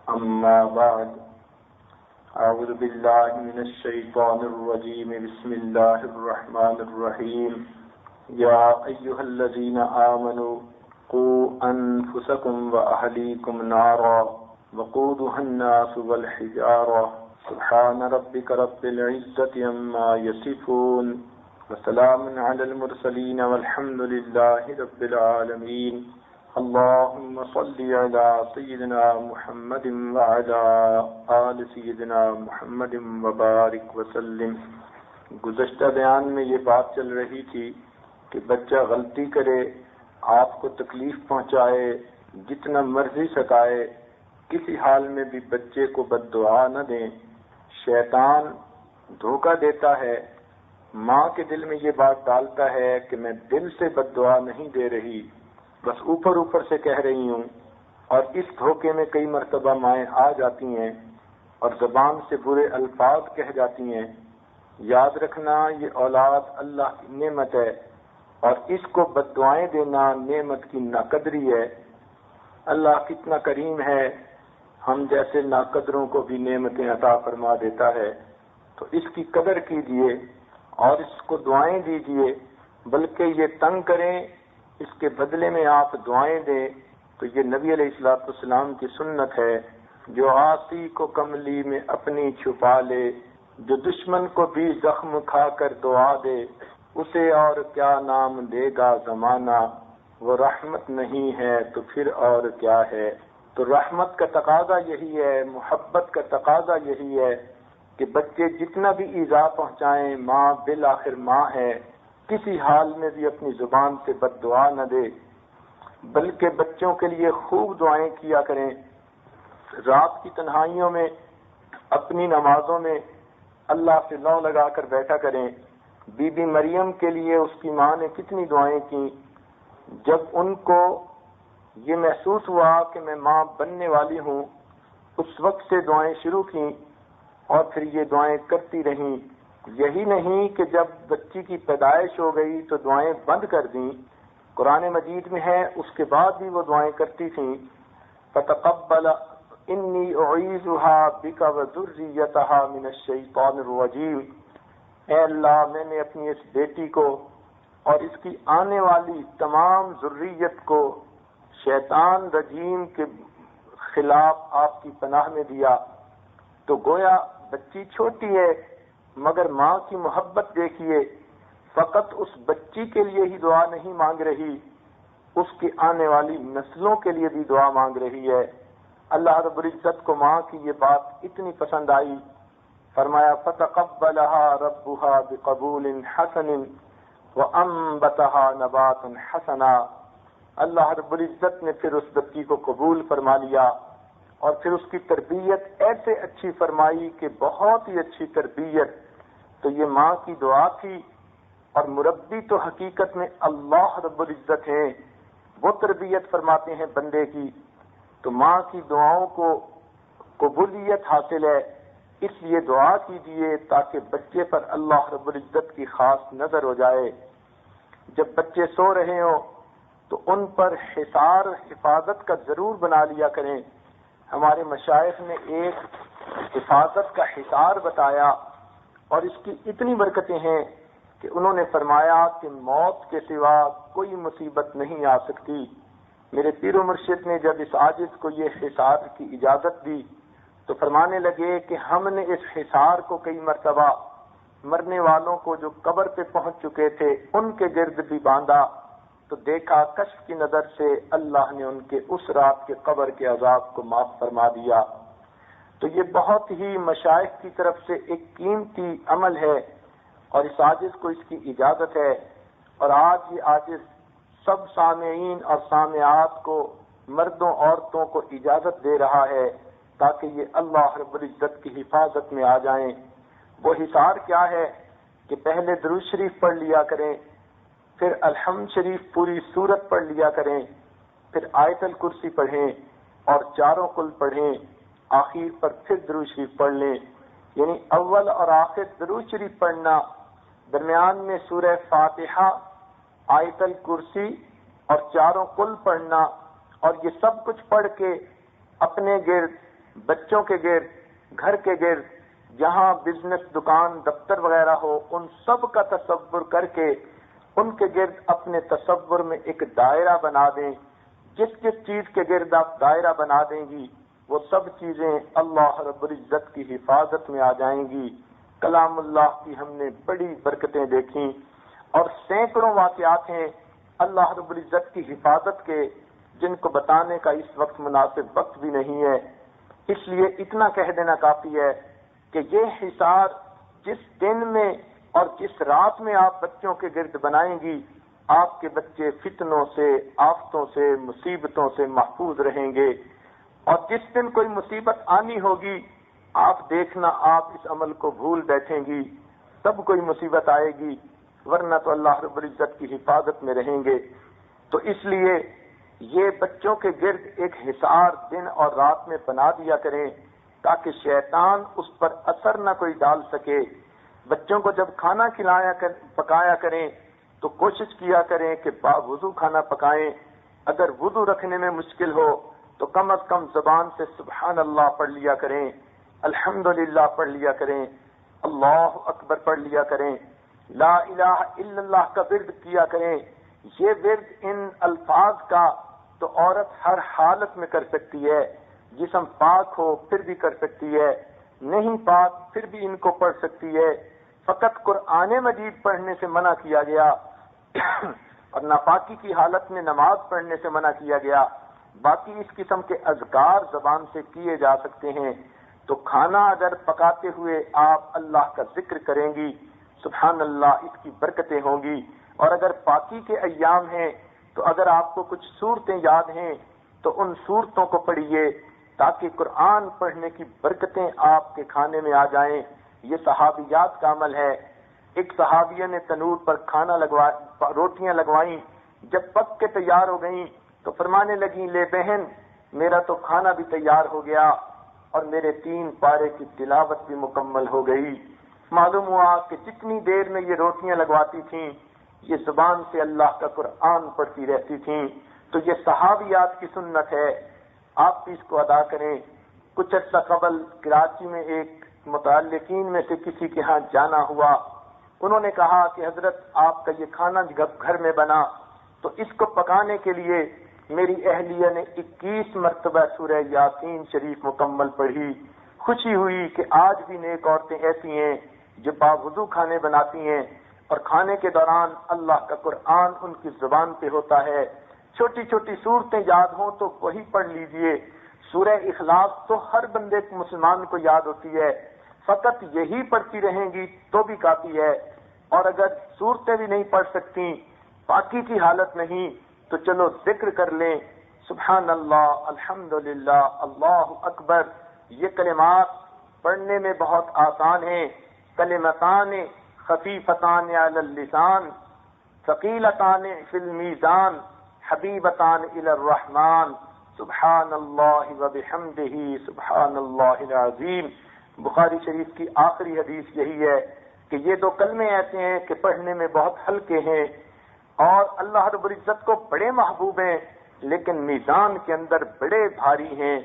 أما بعد أعوذ بالله من الشيطان الرجيم بسم الله الرحمن الرحيم يا أيها الذين آمنوا قوا أنفسكم وأهليكم نارا وقودها الناس والحجارة سبحان ربك رب العزة عما يصفون وسلام على المرسلين والحمد لله رب العالمين اللهم صل على سيدنا محمد وعلى آل سيدنا محمد وبارك وسلم۔ گزشتہ بیان میں یہ بات چل رہی تھی کہ بچہ غلطی کرے، آپ کو تکلیف پہنچائے، جتنا مرضی ستائے، کسی حال میں بھی بچے کو بد دعا نہ دیں۔ شیطان دھوکہ دیتا ہے، ماں کے دل میں یہ بات ڈالتا ہے کہ میں دل سے بد دعا نہیں دے رہی، بس اوپر اوپر سے کہہ رہی ہوں، اور اس دھوکے میں کئی مرتبہ مائیں آ جاتی ہیں اور زبان سے برے الفاظ کہہ جاتی ہیں۔ یاد رکھنا یہ اولاد اللہ کی نعمت ہے، اور اس کو بد دعائیں دینا نعمت کی ناقدری ہے۔ اللہ کتنا کریم ہے، ہم جیسے ناقدروں کو بھی نعمتیں عطا فرما دیتا ہے، تو اس کی قدر کیجئے اور اس کو دعائیں دیجئے، بلکہ یہ تنگ کریں اس کے بدلے میں آپ دعائیں دیں۔ تو یہ نبی علیہ السلام کی سنت ہے، جو عاصی کو کملی میں اپنی چھپا لے، جو دشمن کو بھی زخم کھا کر دعا دے، اسے اور کیا نام دے گا زمانہ، وہ رحمت نہیں ہے تو پھر اور کیا ہے۔ تو رحمت کا تقاضا یہی ہے، محبت کا تقاضا یہی ہے کہ بچے جتنا بھی ایذا پہنچائیں، ماں بالآخر ماں ہے، کسی حال میں بھی اپنی زبان سے بد دعا نہ دے، بلکہ بچوں کے لیے خوب دعائیں کیا کریں۔ رات کی تنہائیوں میں اپنی نمازوں میں اللہ سے لو لگا کر بیٹھا کریں۔ بی بی مریم کے لیے اس کی ماں نے کتنی دعائیں کی، جب ان کو یہ محسوس ہوا کہ میں ماں بننے والی ہوں، اس وقت سے دعائیں شروع کی اور پھر یہ دعائیں کرتی رہیں۔ یہی نہیں کہ جب بچی کی پیدائش ہو گئی تو دعائیں بند کر دیں، قرآن مجید میں ہے اس کے بعد بھی وہ دعائیں کرتی تھیں۔ فَتَقَبَّلَ إِنِّي أُعِيذُهَا بِكَ وَذُرِّيَّتَهَا مِنَ الشَّيْطَانِ الرَّجِيمِ، اے اللہ میں نے اپنی اس بیٹی کو اور اس کی آنے والی تمام ذریت کو شیطان رجیم کے خلاف آپ کی پناہ میں دیا۔ تو گویا بچی چھوٹی ہے، مگر ماں کی محبت دیکھیے، فقط اس بچی کے لیے ہی دعا نہیں مانگ رہی، اس کی آنے والی نسلوں کے لیے بھی دعا مانگ رہی ہے۔ اللہ رب العزت کو ماں کی یہ بات اتنی پسند آئی، فرمایا فَتَقَبَّلَهَا رَبُّهَا بِقَبُولٍ حَسَنٍ وَأَنبَتَهَا نَبَاتًا حَسَنًا۔ اللہ رب العزت نے پھر اس بچی کو قبول فرما لیا اور پھر اس کی تربیت ایسے اچھی فرمائی کہ بہت ہی اچھی تربیت۔ تو یہ ماں کی دعا تھی، اور مربی تو حقیقت میں اللہ رب العزت ہیں، وہ تربیت فرماتے ہیں بندے کی۔ تو ماں کی دعاؤں کو قبولیت حاصل ہے، اس لیے دعا کیجیے تاکہ بچے پر اللہ رب العزت کی خاص نظر ہو جائے۔ جب بچے سو رہے ہوں تو ان پر حصار حفاظت کا ضرور بنا لیا کریں۔ ہمارے مشائخ نے ایک حفاظت کا حصار بتایا، اور اس کی اتنی برکتیں ہیں کہ انہوں نے فرمایا کہ موت کے سوا کوئی مصیبت نہیں آ سکتی۔ میرے پیر و مرشد نے جب اس عاجز کو یہ حصار کی اجازت دی تو فرمانے لگے کہ ہم نے اس حصار کو کئی مرتبہ مرنے والوں کو جو قبر پہ پہنچ چکے تھے ان کے گرد بھی باندھا، تو دیکھا کشف کی نظر سے اللہ نے ان کے اس رات کے قبر کے عذاب کو معاف فرما دیا۔ تو یہ بہت ہی مشائخ کی طرف سے ایک قیمتی عمل ہے، اور اس عاجز کو اس کی اجازت ہے۔ اور آج یہ عاجز سب سامعین اور سامعات کو، مردوں عورتوں کو اجازت دے رہا ہے تاکہ یہ اللہ رب العزت کی حفاظت میں آ جائیں۔ وہ حصار کیا ہے کہ پہلے درود شریف پڑھ لیا کریں، پھر الحمد شریف پوری سورت پڑھ لیا کریں، پھر آیت الکرسی پڑھیں اور چاروں کل پڑھیں، آخر پر پھر درود شریف پڑھ لیں۔ یعنی اول اور آخر درود شریف پڑھنا، درمیان میں سورہ فاتحہ، آیت الکرسی اور چاروں کل پڑھنا، اور یہ سب کچھ پڑھ کے اپنے گرد بچوں کے گرد، گھر کے گرد، جہاں بزنس، دکان، دفتر وغیرہ ہو، ان سب کا تصور کر کے ان کے گرد اپنے تصور میں ایک دائرہ بنا دیں. جس جس چیز کے گرد آپ دائرہ بنا دیں گی وہ سب چیزیں اللہ رب العزت کی حفاظت میں آ جائیں گی. کلام اللہ کی ہم نے بڑی برکتیں دیکھیں اور سینکڑوں واقعات ہیں اللہ رب العزت کی حفاظت کے، جن کو بتانے کا اس وقت مناسب وقت بھی نہیں ہے. اس لیے اتنا کہہ دینا کافی ہے کہ یہ حصار جس دن میں اور جس رات میں آپ بچوں کے گرد بنائیں گی، آپ کے بچے فتنوں سے، آفتوں سے، مصیبتوں سے محفوظ رہیں گے. اور جس دن کوئی مصیبت آنی ہوگی، آپ دیکھنا آپ اس عمل کو بھول بیٹھیں گی، تب کوئی مصیبت آئے گی، ورنہ تو اللہ رب العزت کی حفاظت میں رہیں گے. تو اس لیے یہ بچوں کے گرد ایک حصار دن اور رات میں بنا دیا کریں تاکہ شیطان اس پر اثر نہ کوئی ڈال سکے. بچوں کو جب کھانا پکایا کریں تو کوشش کیا کریں کہ باوضو کھانا پکائیں. اگر وضو رکھنے میں مشکل ہو تو کم از کم زبان سے سبحان اللہ پڑھ لیا کریں، الحمدللہ پڑھ لیا کریں، اللہ اکبر پڑھ لیا کریں، لا الہ الا اللہ کا ورد کیا کریں. یہ ورد ان الفاظ کا تو عورت ہر حالت میں کر سکتی ہے. جسم پاک ہو پھر بھی کر سکتی ہے، نہیں پاک پھر بھی ان کو پڑھ سکتی ہے. فقط قرآن مجید پڑھنے سے منع کیا گیا اور ناپاکی کی حالت میں نماز پڑھنے سے منع کیا گیا. باقی اس قسم کے اذکار زبان سے کیے جا سکتے ہیں. تو کھانا اگر پکاتے ہوئے آپ اللہ کا ذکر کریں گی، سبحان اللہ، اس کی برکتیں ہوں گی. اور اگر پاکی کے ایام ہیں تو اگر آپ کو کچھ صورتیں یاد ہیں تو ان صورتوں کو پڑھیے تاکہ قرآن پڑھنے کی برکتیں آپ کے کھانے میں آ جائیں. یہ صحابیات کا عمل ہے. ایک صحابیہ نے تنور پر روٹیاں لگوائیں. جب پک کے تیار ہو گئیں تو فرمانے لگیں، لے بہن، میرا تو کھانا بھی تیار ہو گیا اور میرے 3 پارے کی تلاوت بھی مکمل ہو گئی. معلوم ہوا کہ جتنی دیر میں یہ روٹیاں لگواتی تھیں یہ زبان سے اللہ کا قرآن پڑھتی رہتی تھیں. تو یہ صحابیات کی سنت ہے، آپ بھی اس کو ادا کریں. کچھ عرصہ قبل کراچی میں ایک متعلقین میں سے کسی کے ہاں جانا ہوا. انہوں نے کہا کہ حضرت آپ کا یہ کھانا گھر میں بنا تو اس کو پکانے کے لیے میری اہلیہ نے 21 مرتبہ سورہ یاسین شریف مکمل پڑھی. خوشی ہوئی کہ آج بھی نیک عورتیں ایسی ہیں جو باوضو کھانے بناتی ہیں اور کھانے کے دوران اللہ کا قرآن ان کی زبان پہ ہوتا ہے. چھوٹی چھوٹی صورتیں یاد ہوں تو وہی پڑھ لیجئے. سورہ اخلاص تو ہر بندے مسلمان کو یاد ہوتی ہے، فقط یہی پڑھتی رہیں گی تو بھی کافی ہے. اور اگر صورتیں بھی نہیں پڑھ سکتی، پاکی کی حالت نہیں، تو چلو ذکر کر لیں، سبحان اللہ، الحمدللہ، اللہ اکبر. یہ کلمات پڑھنے میں بہت آسان ہیں. کلمتان خفیفتان علی اللسان ثقیلتان فی المیزان حبیبتان الی الرحمن سبحان اللہ وبحمدہ سبحان اللہ العظیم. بخاری شریف کی آخری حدیث یہی ہے کہ یہ 2 کلمے ایسے ہیں کہ پڑھنے میں بہت ہلکے ہیں اور اللہ رب العزت کو بڑے محبوب ہیں، لیکن میزان کے اندر بڑے بھاری ہیں.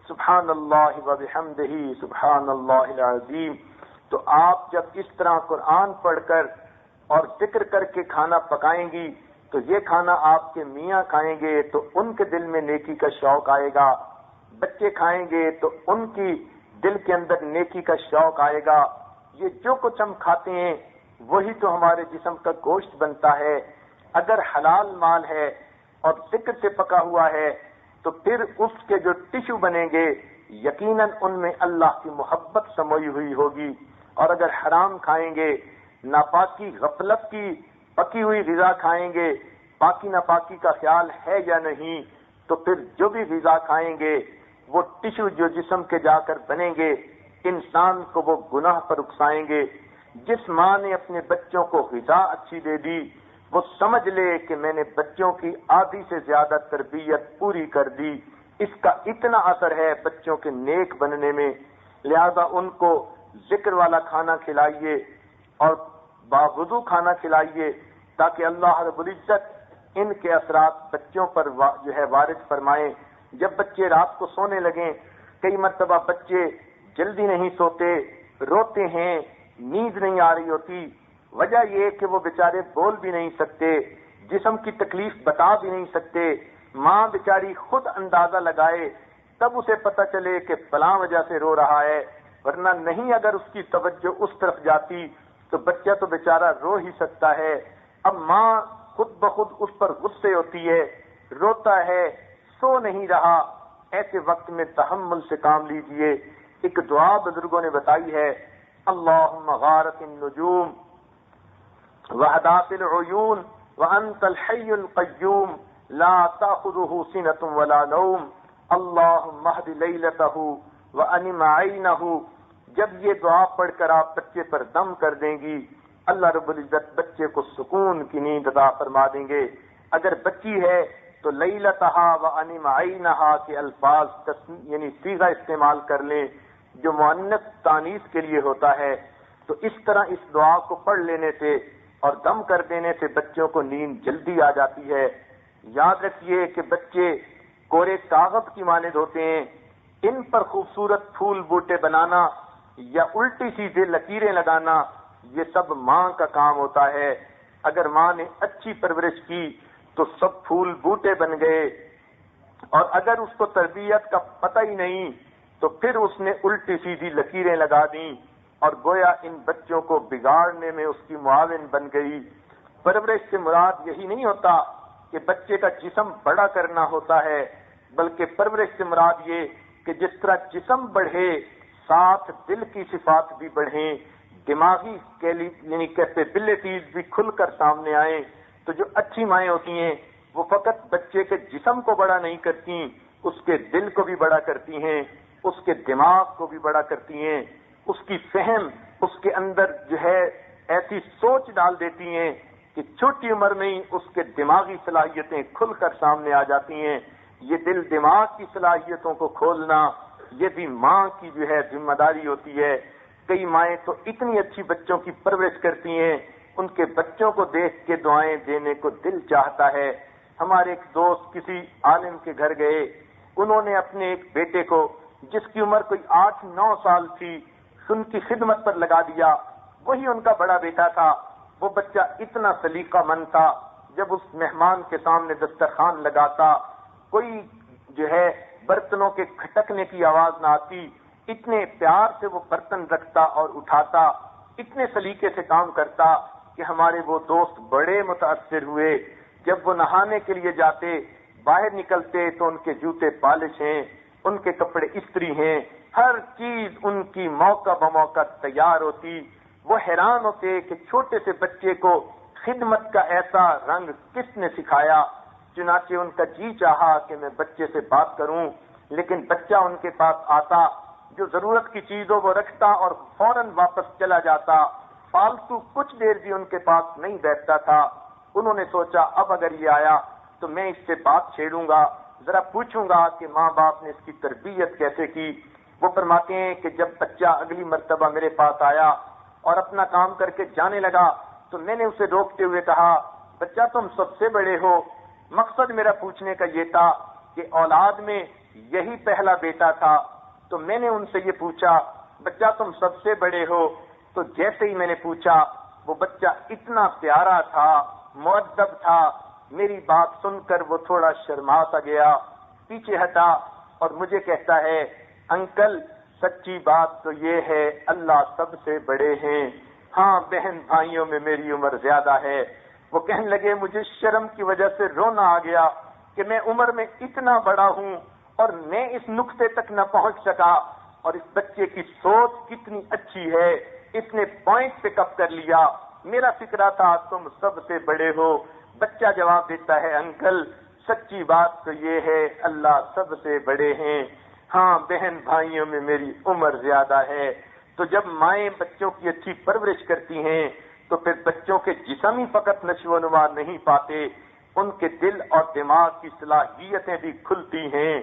سبحان اللہ وبحمدہ سبحان اللہ العظیم. تو آپ جب اس طرح قرآن پڑھ کر اور ذکر کر کے کھانا پکائیں گی تو یہ کھانا آپ کے میاں کھائیں گے تو ان کے دل میں نیکی کا شوق آئے گا، بچے کھائیں گے تو ان کی دل کے اندر نیکی کا شوق آئے گا. یہ جو کچھ ہم کھاتے ہیں وہی تو ہمارے جسم کا گوشت بنتا ہے. اگر حلال مال ہے اور ذکر سے پکا ہوا ہے تو پھر اس کے جو ٹشو بنیں گے یقیناً ان میں اللہ کی محبت سموئی ہوئی ہوگی. اور اگر حرام کھائیں گے، ناپاکی، غفلت کی پکی ہوئی غذا کھائیں گے، پاکی ناپاکی کا خیال ہے یا نہیں، تو پھر جو بھی غذا کھائیں گے وہ ٹشو جو جسم کے جا کر بنیں گے انسان کو وہ گناہ پر اکسائیں گے. جس ماں نے اپنے بچوں کو غذا اچھی دے دی وہ سمجھ لے کہ میں نے بچوں کی آدھی سے زیادہ تربیت پوری کر دی. اس کا اتنا اثر ہے بچوں کے نیک بننے میں. لہذا ان کو ذکر والا کھانا کھلائیے اور باوضو کھانا کھلائیے تاکہ اللہ رب العزت ان کے اثرات بچوں پر جو ہے وارد فرمائیں. جب بچے رات کو سونے لگیں کئی مرتبہ بچے جلدی نہیں سوتے، روتے ہیں، نیند نہیں آ رہی ہوتی، وجہ یہ کہ وہ بیچارے بول بھی نہیں سکتے، جسم کی تکلیف بتا بھی نہیں سکتے، ماں بیچاری خود اندازہ لگائے تب اسے پتہ چلے کہ فلاں وجہ سے رو رہا ہے، ورنہ نہیں اگر اس کی توجہ اس طرف جاتی تو بچہ تو بیچارہ رو ہی سکتا ہے۔ اب ماں خود بخود اس پر غصے ہوتی ہے، روتا ہے، سو نہیں رہا، ایسے وقت میں تحمل سے کام لیجئے۔ ایک دعا بزرگوں نے بتائی ہے، اللہم غارت النجوم وحدات العیون وانت الحی القیوم لا تأخذه سنة ولا نوم اللہم اہد لیلتہ وانم عینہ۔ جب یہ دعا پڑھ کر آپ بچے پر دم کر دیں گی، اللہ رب العزت بچے کو سکون کی نیند عطا فرما دیں گے۔ اگر بچی ہے تو لیلتہا وانم عینہا کے الفاظ یعنی صیغہ استعمال کر لیں جو مؤنث تانیث کے لیے ہوتا ہے، تو اس طرح اس دعا کو پڑھ لینے سے اور دم کر دینے سے بچوں کو نیند جلدی آ جاتی ہے۔ یاد رکھیے کہ بچے کورے کاغذ کی مانند ہوتے ہیں، ان پر خوبصورت پھول بوٹے بنانا یا الٹی سیدھے لکیریں لگانا یہ سب ماں کا کام ہوتا ہے۔ اگر ماں نے اچھی پرورش کی تو سب پھول بوٹے بن گئے، اور اگر اس کو تربیت کا پتہ ہی نہیں تو پھر اس نے الٹی سیدھی لکیریں لگا دیں اور گویا ان بچوں کو بگاڑنے میں اس کی معاون بن گئی۔ پرورش سے مراد یہی نہیں ہوتا کہ بچے کا جسم بڑا کرنا ہوتا ہے، بلکہ پرورش سے مراد یہ کہ جس طرح جسم بڑھے ساتھ دل کی صفات بھی بڑھیں، دماغی یعنی کیپیبلٹیز بھی کھل کر سامنے آئیں۔ تو جو اچھی مائیں ہوتی ہیں وہ فقط بچے کے جسم کو بڑا نہیں کرتی، اس کے دل کو بھی بڑا کرتی ہیں، اس کے دماغ کو بھی بڑا کرتی ہیں، اس کی فہم، اس کے اندر جو ہے ایسی سوچ ڈال دیتی ہیں کہ چھوٹی عمر میں ہی اس کے دماغی صلاحیتیں کھل کر سامنے آ جاتی ہیں۔ یہ دل دماغ کی صلاحیتوں کو کھولنا یہ بھی ماں کی جو ہے ذمہ داری ہوتی ہے۔ کئی مائیں تو اتنی اچھی بچوں کی پرورش کرتی ہیں، ان کے بچوں کو دیکھ کے دعائیں دینے کو دل چاہتا ہے۔ ہمارے ایک دوست کسی عالم کے گھر گئے، انہوں نے اپنے ایک بیٹے کو جس کی عمر کوئی 8-9 سال تھی ان کی خدمت پر لگا دیا۔ وہی ان کا بڑا بیٹا تھا۔ وہ بچہ اتنا سلیقہ مند تھا، جب اس مہمان کے سامنے دسترخوان لگاتا کوئی جو ہے برتنوں کے کھٹکنے کی آواز نہ آتی، اتنے پیار سے وہ برتن رکھتا اور اٹھاتا، اتنے سلیقے سے کام کرتا کہ ہمارے وہ دوست بڑے متاثر ہوئے۔ جب وہ نہانے کے لیے جاتے، باہر نکلتے تو ان کے جوتے پالش ہیں، ان کے کپڑے استری ہیں، ہر چیز ان کی موقع بموقع تیار ہوتی۔ وہ حیران ہوتے کہ چھوٹے سے بچے کو خدمت کا ایسا رنگ کس نے سکھایا۔ چنانچہ ان کا جی چاہا کہ میں بچے سے بات کروں، لیکن بچہ ان کے پاس آتا، جو ضرورت کی چیز ہو وہ رکھتا اور فوراً واپس چلا جاتا، فالتو کچھ دیر بھی ان کے پاس نہیں بیٹھتا تھا۔ انہوں نے سوچا اب اگر یہ آیا تو میں اس سے بات چھیڑوں گا، ذرا پوچھوں گا کہ ماں باپ نے اس کی تربیت کیسے کی۔ وہ فرماتے ہیں کہ جب بچہ اگلی مرتبہ میرے پاس آیا اور اپنا کام کر کے جانے لگا تو میں نے اسے روکتے ہوئے کہا، بچہ تم سب سے بڑے ہو۔ مقصد میرا پوچھنے کا یہ تھا کہ اولاد میں یہی پہلا بیٹا تھا، تو میں نے ان سے یہ پوچھا، بچہ تم سب سے بڑے ہو؟ تو جیسے ہی میں نے پوچھا وہ بچہ اتنا پیارا تھا، مؤدب تھا، میری بات سن کر وہ تھوڑا شرما سا گیا، پیچھے ہٹا اور مجھے کہتا ہے، انکل سچی بات تو یہ ہے اللہ سب سے بڑے ہیں، ہاں بہن بھائیوں میں میری عمر زیادہ ہے۔ وہ کہنے لگے مجھے شرم کی وجہ سے رونا آ گیا کہ میں عمر میں اتنا بڑا ہوں اور میں اس نقطے تک نہ پہنچ سکا، اور اس بچے کی سوچ کتنی اچھی ہے، اس نے پوائنٹ پک اپ کر لیا۔ میرا فکرہ تھا تم سب سے بڑے ہو۔ بچہ جواب دیتا ہے، انکل سچی بات تو یہ ہے اللہ سب سے بڑے ہیں، ہاں بہن بھائیوں میں میری عمر زیادہ ہے۔ تو جب مائیں بچوں کی اچھی پرورش کرتی ہیں تو پھر بچوں کے جسم ہی فقط نشو و نما نہیں پاتے، ان کے دل اور دماغ کی صلاحیتیں بھی کھلتی ہیں۔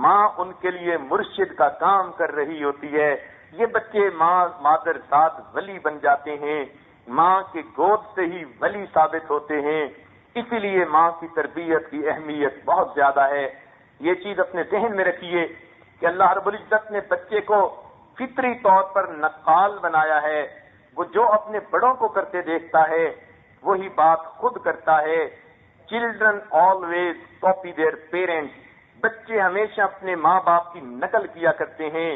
ماں ان کے لیے مرشد کا کام کر رہی ہوتی ہے۔ یہ بچے مادر ذات ولی بن جاتے ہیں، ماں کے گود سے ہی ولی ثابت ہوتے ہیں۔ اسی لیے ماں کی تربیت کی اہمیت بہت زیادہ ہے۔ یہ چیز اپنے ذہن میں رکھیے کہ اللہ رب العزت نے بچے کو فطری طور پر نقال بنایا ہے. وہ جو اپنے بڑوں کو کرتے دیکھتا ہے وہی بات خود کرتا ہے. Children always copy their parents. بچے ہمیشہ اپنے ماں باپ کی نقل کیا کرتے ہیں.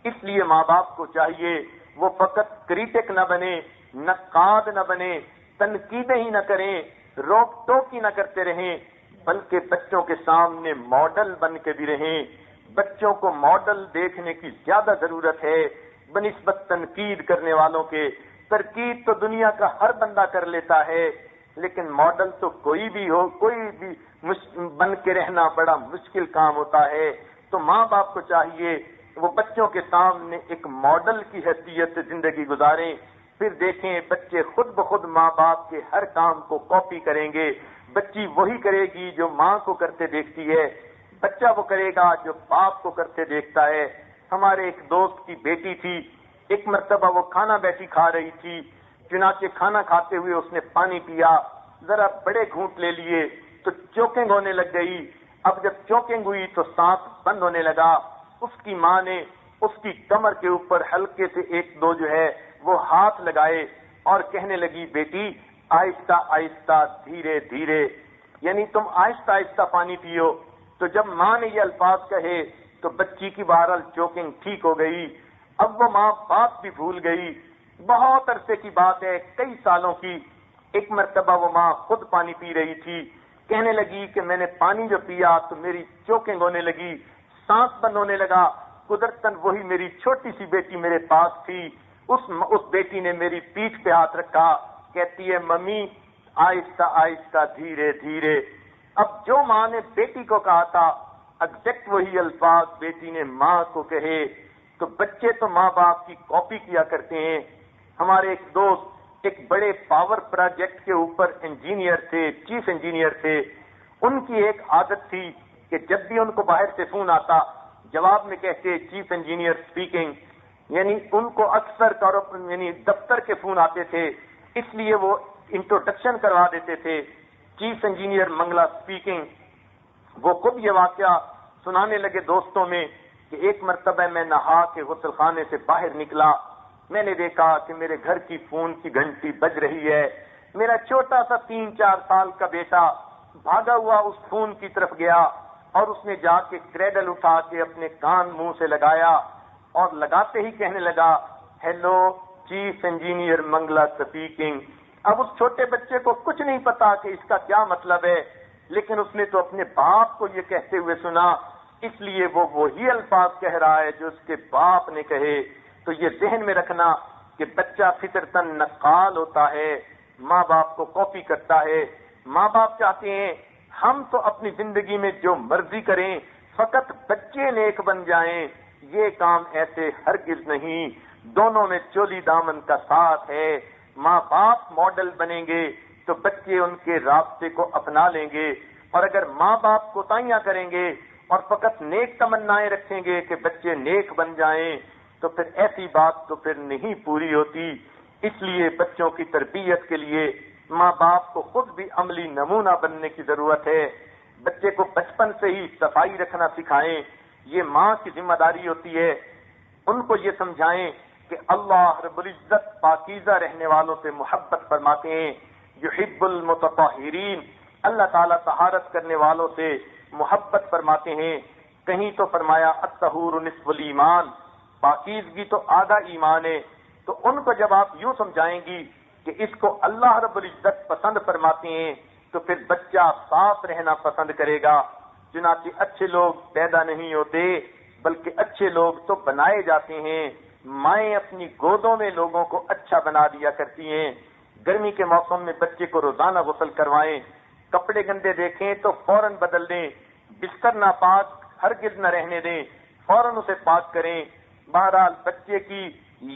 اس لیے ماں باپ کو چاہیے وہ فقط کریٹک نہ بنے، نقاد نہ بنے، تنقیدیں ہی نہ کریں، روک ٹوک ہی نہ کرتے رہیں، بلکہ بچوں کے سامنے ماڈل بن کے بھی رہیں. بچوں کو ماڈل دیکھنے کی زیادہ ضرورت ہے بنسبت تنقید کرنے والوں کے. تنقید تو دنیا کا ہر بندہ کر لیتا ہے، لیکن ماڈل تو کوئی بھی ہو، کوئی بھی بن کے رہنا بڑا مشکل کام ہوتا ہے. تو ماں باپ کو چاہیے وہ بچوں کے سامنے ایک ماڈل کی حیثیت سے زندگی گزاریں. پھر دیکھیں بچے خود بخود ماں باپ کے ہر کام کو کاپی کریں گے. بچی وہی کرے گی جو ماں کو کرتے دیکھتی ہے، بچہ وہ کرے گا جو باپ کو کرتے دیکھتا ہے. ہمارے ایک دوست کی بیٹی تھی، ایک مرتبہ وہ کھانا بیٹھی کھا رہی تھی، چنانچہ کھانا کھاتے ہوئے اس نے پانی پیا، ذرا بڑے گھونٹ لے لیے تو چوکنگ ہونے لگ گئی. اب جب چوکنگ ہوئی تو سانس بند ہونے لگا. اس کی ماں نے اس کی کمر کے اوپر ہلکے سے ایک دو جو ہے وہ ہاتھ لگائے اور کہنے لگی بیٹی آہستہ آہستہ دھیرے دھیرے، یعنی تم آہستہ آہستہ پانی پیو. تو جب ماں نے یہ الفاظ کہے تو بچی کی بہرحال چوکنگ ٹھیک ہو گئی. اب وہ ماں باپ بھی بھول گئی. بہت عرصے کی بات ہے، کئی سالوں کی. ایک مرتبہ وہ ماں خود پانی پی رہی تھی، کہنے لگی کہ میں نے پانی جو پیا تو میری چوکنگ ہونے لگی، سانس بند ہونے لگا. قدرتاً وہی میری چھوٹی سی بیٹی میرے پاس تھی. اس بیٹی نے میری پیٹھ پہ ہاتھ رکھا، کہتی ہے ممی آہستہ آہستہ دھیرے دھیرے. اب جو ماں نے بیٹی کو کہا تھا ایگزیکٹ وہی الفاظ بیٹی نے ماں کو کہے. تو بچے تو ماں باپ کی کاپی کیا کرتے ہیں. ہمارے ایک دوست ایک بڑے پاور پروجیکٹ کے اوپر انجینئر تھے، چیف انجینئر تھے. ان کی ایک عادت تھی کہ جب بھی ان کو باہر سے فون آتا جواب میں کہتے چیف انجینئر اسپیکنگ، یعنی ان کو اکثر یعنی دفتر کے فون آتے تھے، اس لیے وہ انٹروڈکشن کروا دیتے تھے چیف انجینئر منگلا اسپیکنگ. وہ خود یہ واقعہ سنانے لگے دوستوں میں کہ ایک مرتبہ میں نہا کے غسل خانے سے باہر نکلا، میں نے دیکھا کہ میرے گھر کی فون کی گھنٹی بج رہی ہے. میرا چھوٹا سا 3-4 سال کا بیٹا بھاگا ہوا اس فون کی طرف گیا اور اس نے جا کے کریڈل اٹھا کے اپنے کان منہ سے لگایا اور لگاتے ہی کہنے لگا hello chief engineer Mangla speaking. اب اس چھوٹے بچے کو کچھ نہیں پتا کہ اس کا کیا مطلب ہے، لیکن اس نے تو اپنے باپ کو یہ کہتے ہوئے سنا، اس لیے وہ وہی الفاظ کہہ رہا ہے جو اس کے باپ نے کہے. تو یہ ذہن میں رکھنا کہ بچہ فطرتاً نقال ہوتا ہے، ماں باپ کو کاپی کرتا ہے. ماں باپ چاہتے ہیں ہم تو اپنی زندگی میں جو مرضی کریں، فقط بچے نیک بن جائیں. یہ کام ایسے ہرگز نہیں. دونوں میں چولی دامن کا ساتھ ہے. ماں باپ ماڈل بنیں گے تو بچے ان کے راستے کو اپنا لیں گے، اور اگر ماں باپ کوتاہیاں کریں گے اور فقط نیک تمنائیں رکھیں گے کہ بچے نیک بن جائیں تو پھر ایسی بات تو پھر نہیں پوری ہوتی. اس لیے بچوں کی تربیت کے لیے ماں باپ کو خود بھی عملی نمونہ بننے کی ضرورت ہے. بچے کو بچپن سے ہی صفائی رکھنا سکھائیں، یہ ماں کی ذمہ داری ہوتی ہے. ان کو یہ سمجھائیں کہ اللہ رب العزت پاکیزہ رہنے والوں سے محبت فرماتے ہیں. یحب المتطہرین، اللہ تعالیٰ طہارت کرنے والوں سے محبت فرماتے ہیں. کہیں تو فرمایا الطہور نصف الایمان، پاکیزگی تو آدھا ایمان ہے. تو ان کو جب آپ یوں سمجھائیں گی کہ اس کو اللہ رب العزت پسند فرماتے ہیں تو پھر بچہ صاف رہنا پسند کرے گا. چنانچہ اچھے لوگ پیدا نہیں ہوتے بلکہ اچھے لوگ تو بنائے جاتے ہیں. مائیں اپنی گودوں میں لوگوں کو اچھا بنا دیا کرتی ہیں. گرمی کے موسم میں بچے کو روزانہ غسل کروائیں. کپڑے گندے دیکھیں تو فوراً بدل دیں. بستر ناپاک ہرگز نہ رہنے دیں، فوراً اسے پاک کریں. بہرحال بچے کی